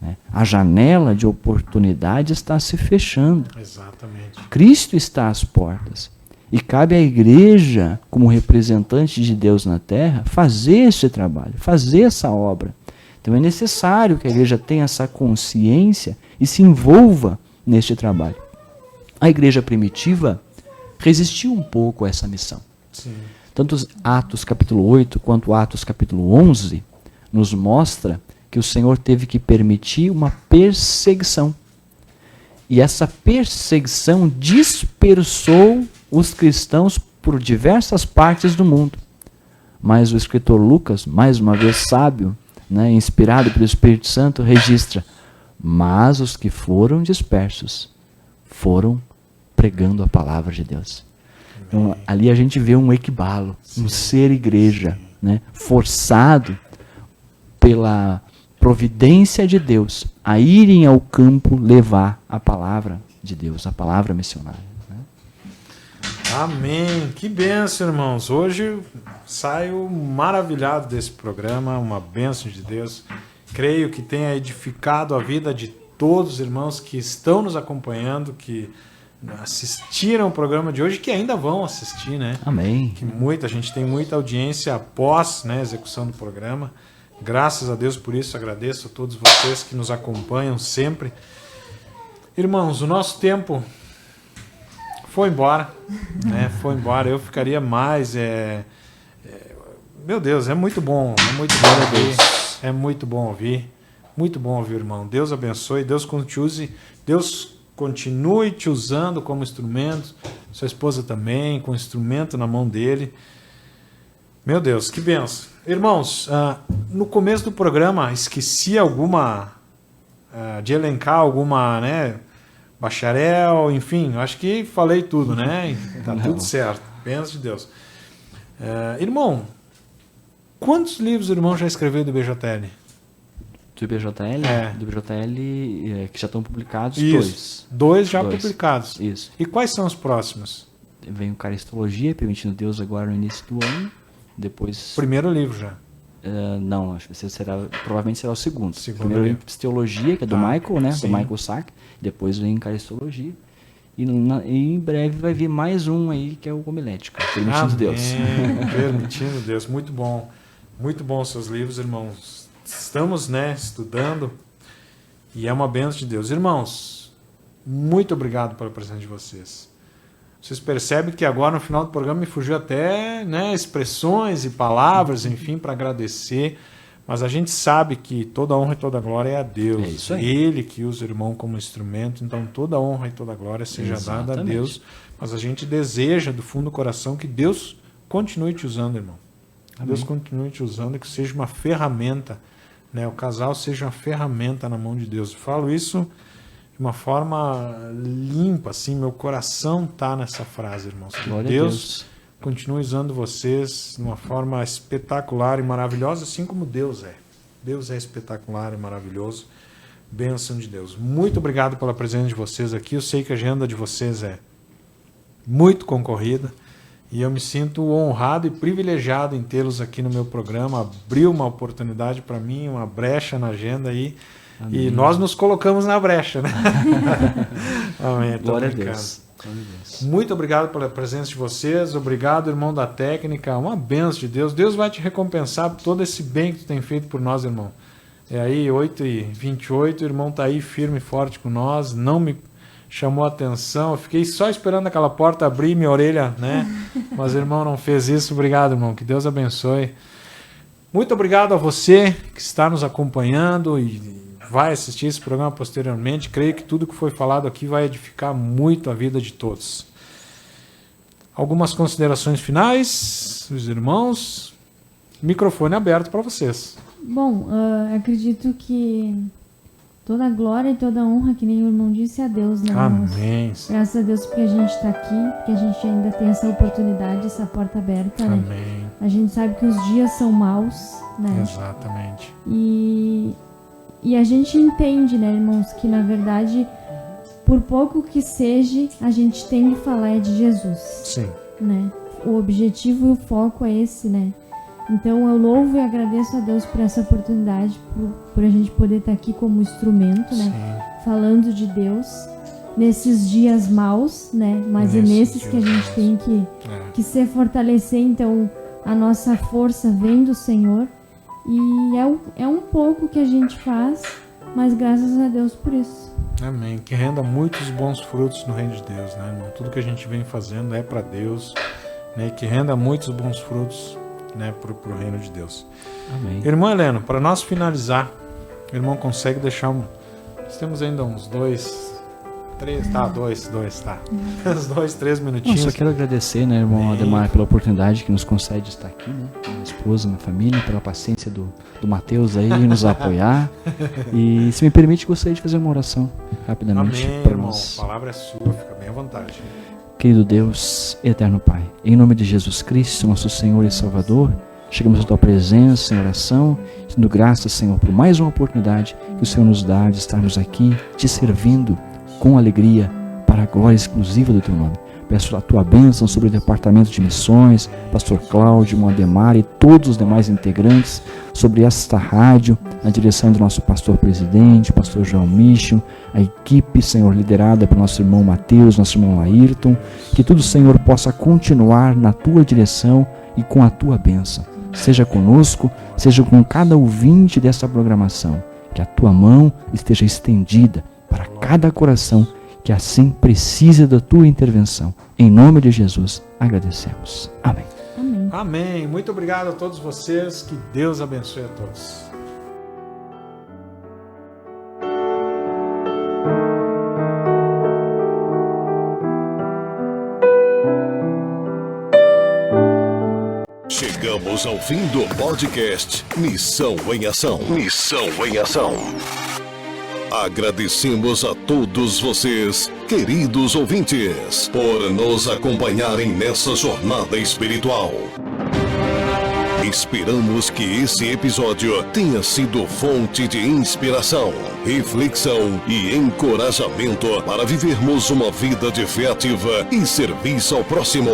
Né? A janela de oportunidade está se fechando. Exatamente. Cristo está às portas. E cabe à igreja, como representante de Deus na terra, fazer esse trabalho, fazer essa obra. Então é necessário que a igreja tenha essa consciência e se envolva neste trabalho. A igreja primitiva resistiu um pouco a essa missão. Tanto os Atos capítulo 8 quanto Atos capítulo 11 nos mostra que o Senhor teve que permitir uma perseguição. E essa perseguição dispersou os cristãos por diversas partes do mundo. Mas o escritor Lucas, mais uma vez sábio, né, inspirado pelo Espírito Santo, registra: mas os que foram dispersos foram pregando a palavra de Deus. Então, ali a gente vê um ekbalo, um ser igreja, né, forçado pela providência de Deus a irem ao campo levar a palavra de Deus, a palavra missionária. Né? Amém. Que bênção, irmãos. Hoje saio maravilhado desse programa, uma bênção de Deus. creio que tenha edificado a vida de todos os irmãos que estão nos acompanhando, que assistiram o programa de hoje, que ainda vão assistir, né? Amém. A gente tem muita audiência após, né, a execução do programa. Graças a Deus por isso, agradeço a todos vocês que nos acompanham sempre. Irmãos, o nosso tempo foi embora, né? Foi embora. Eu ficaria mais. Meu Deus, é muito bom ouvir. É muito bom ouvir. Muito bom ouvir, irmão. Deus abençoe, Deus continue te usando como instrumento, sua esposa também, com instrumento na mão dele. Meu Deus, que benção. Irmãos, no começo do programa, esqueci de elencar alguma, né, bacharel, enfim, acho que falei tudo, né? Tá tudo certo, benção de Deus. Irmão, quantos livros o irmão já escreveu do BJL? Do BJL? Do BJL, que já estão publicados, isso. Dois já publicados. Isso. E quais são os próximos? Vem o Caristologia, Permitindo Deus, agora no início do ano. Depois... Primeiro livro já. Não, acho que provavelmente será o segundo. Primeiro vem Psiologia, que é do Michael, né? Sim. Do Michael Sack. Depois vem Caristologia. E em breve vai vir mais um aí, que é o Homilético, Permitindo Deus. Permitindo Deus. Muito bom. Muito bom seus livros, irmãos. Estamos, né, estudando e é uma bênção de Deus. Irmãos, muito obrigado pela presença de vocês. Vocês percebem que agora no final do programa me fugiu até, né, expressões e palavras, enfim, para agradecer. Mas a gente sabe que toda honra e toda glória é a Deus. É isso aí. Ele que usa o irmão como instrumento. Então toda honra e toda glória seja dada a Deus. Mas a gente deseja do fundo do coração que Deus continue te usando, irmão. Amém. Deus continue te usando e que seja uma ferramenta, né? O casal seja uma ferramenta na mão de Deus. Eu falo isso de uma forma limpa, assim, meu coração está nessa frase, irmãos. Que Deus continue usando vocês de uma forma espetacular e maravilhosa, assim como Deus é. Deus é espetacular e maravilhoso. Bênção de Deus. Muito obrigado pela presença de vocês aqui. Eu sei que a agenda de vocês é muito concorrida. E eu me sinto honrado e privilegiado em tê-los aqui no meu programa. Abriu uma oportunidade para mim, uma brecha na agenda aí. Amém. E nós nos colocamos na brecha, né? Amém. Glória a Deus. Muito obrigado pela presença de vocês. Obrigado, irmão da técnica. Uma bênção de Deus. Deus vai te recompensar por todo esse bem que tu tem feito por nós, irmão. É aí, 8h28, o irmão está aí firme e forte com nós. Não me chamou a atenção, eu fiquei só esperando aquela porta abrir, minha orelha, né? Mas o irmão não fez isso. Obrigado, irmão, que Deus abençoe. Muito obrigado a você que está nos acompanhando e vai assistir esse programa posteriormente. Creio que tudo que foi falado aqui vai edificar muito a vida de todos. Algumas considerações finais, os irmãos. Microfone aberto para vocês. Bom, acredito que toda a glória e toda a honra, que nem o irmão disse, é a Deus, né, irmãos? Amém. Graças a Deus porque a gente está aqui, porque a gente ainda tem essa oportunidade, essa porta aberta, né? Amém. A gente sabe que os dias são maus, né? Exatamente. E a gente entende, né, irmãos, que na verdade, por pouco que seja, a gente tem que falar de Jesus. Sim. Né? O objetivo e o foco é esse, né? Então eu louvo e agradeço a Deus por essa oportunidade, por a gente poder estar aqui como instrumento, né? Sim. Falando de Deus nesses dias maus, né? Mas é nesses que a gente tem que se fortalecer. Então a nossa força vem do Senhor e é um pouco que a gente faz, mas graças a Deus por isso. Amém. Que renda muitos bons frutos no reino de Deus, né, irmão? Tudo que a gente vem fazendo é para Deus, né? Que renda muitos bons frutos, né, para o reino de Deus. Amém. Irmão Heleno, para nós finalizar, o irmão consegue deixar nós temos ainda uns 2, 3, tá, uns 2, 3 minutinhos. Eu só quero agradecer, né, irmão Ademar, pela oportunidade que nos concede estar aqui, né, minha esposa, minha família, pela paciência do Mateus aí, nos apoiar. E se me permite, gostaria de fazer uma oração rapidamente. Amém, para irmão, nós. A palavra é sua, fica bem à vontade. Querido Deus, eterno Pai, em nome de Jesus Cristo, nosso Senhor e Salvador, chegamos à Tua presença em oração, dando graças, Senhor, por mais uma oportunidade que o Senhor nos dá de estarmos aqui, te servindo com alegria, para a glória exclusiva do Teu nome. Peço a tua bênção sobre o departamento de missões, pastor Cláudio, Moademar e todos os demais integrantes, sobre esta rádio, na direção do nosso pastor presidente, pastor João Michel, a equipe, Senhor, liderada pelo nosso irmão Mateus, nosso irmão Ayrton, que tudo, Senhor, possa continuar na tua direção e com a tua bênção. Seja conosco, seja com cada ouvinte desta programação, que a tua mão esteja estendida para cada coração que assim precisa da tua intervenção. Em nome de Jesus, agradecemos. Amém. Amém. Amém. Muito obrigado a todos vocês. Que Deus abençoe a todos. Chegamos ao fim do podcast Missão em Ação. Missão em Ação. Agradecemos a todos vocês, queridos ouvintes, por nos acompanharem nessa jornada espiritual. Esperamos que esse episódio tenha sido fonte de inspiração, reflexão e encorajamento para vivermos uma vida de fé ativa e serviço ao próximo.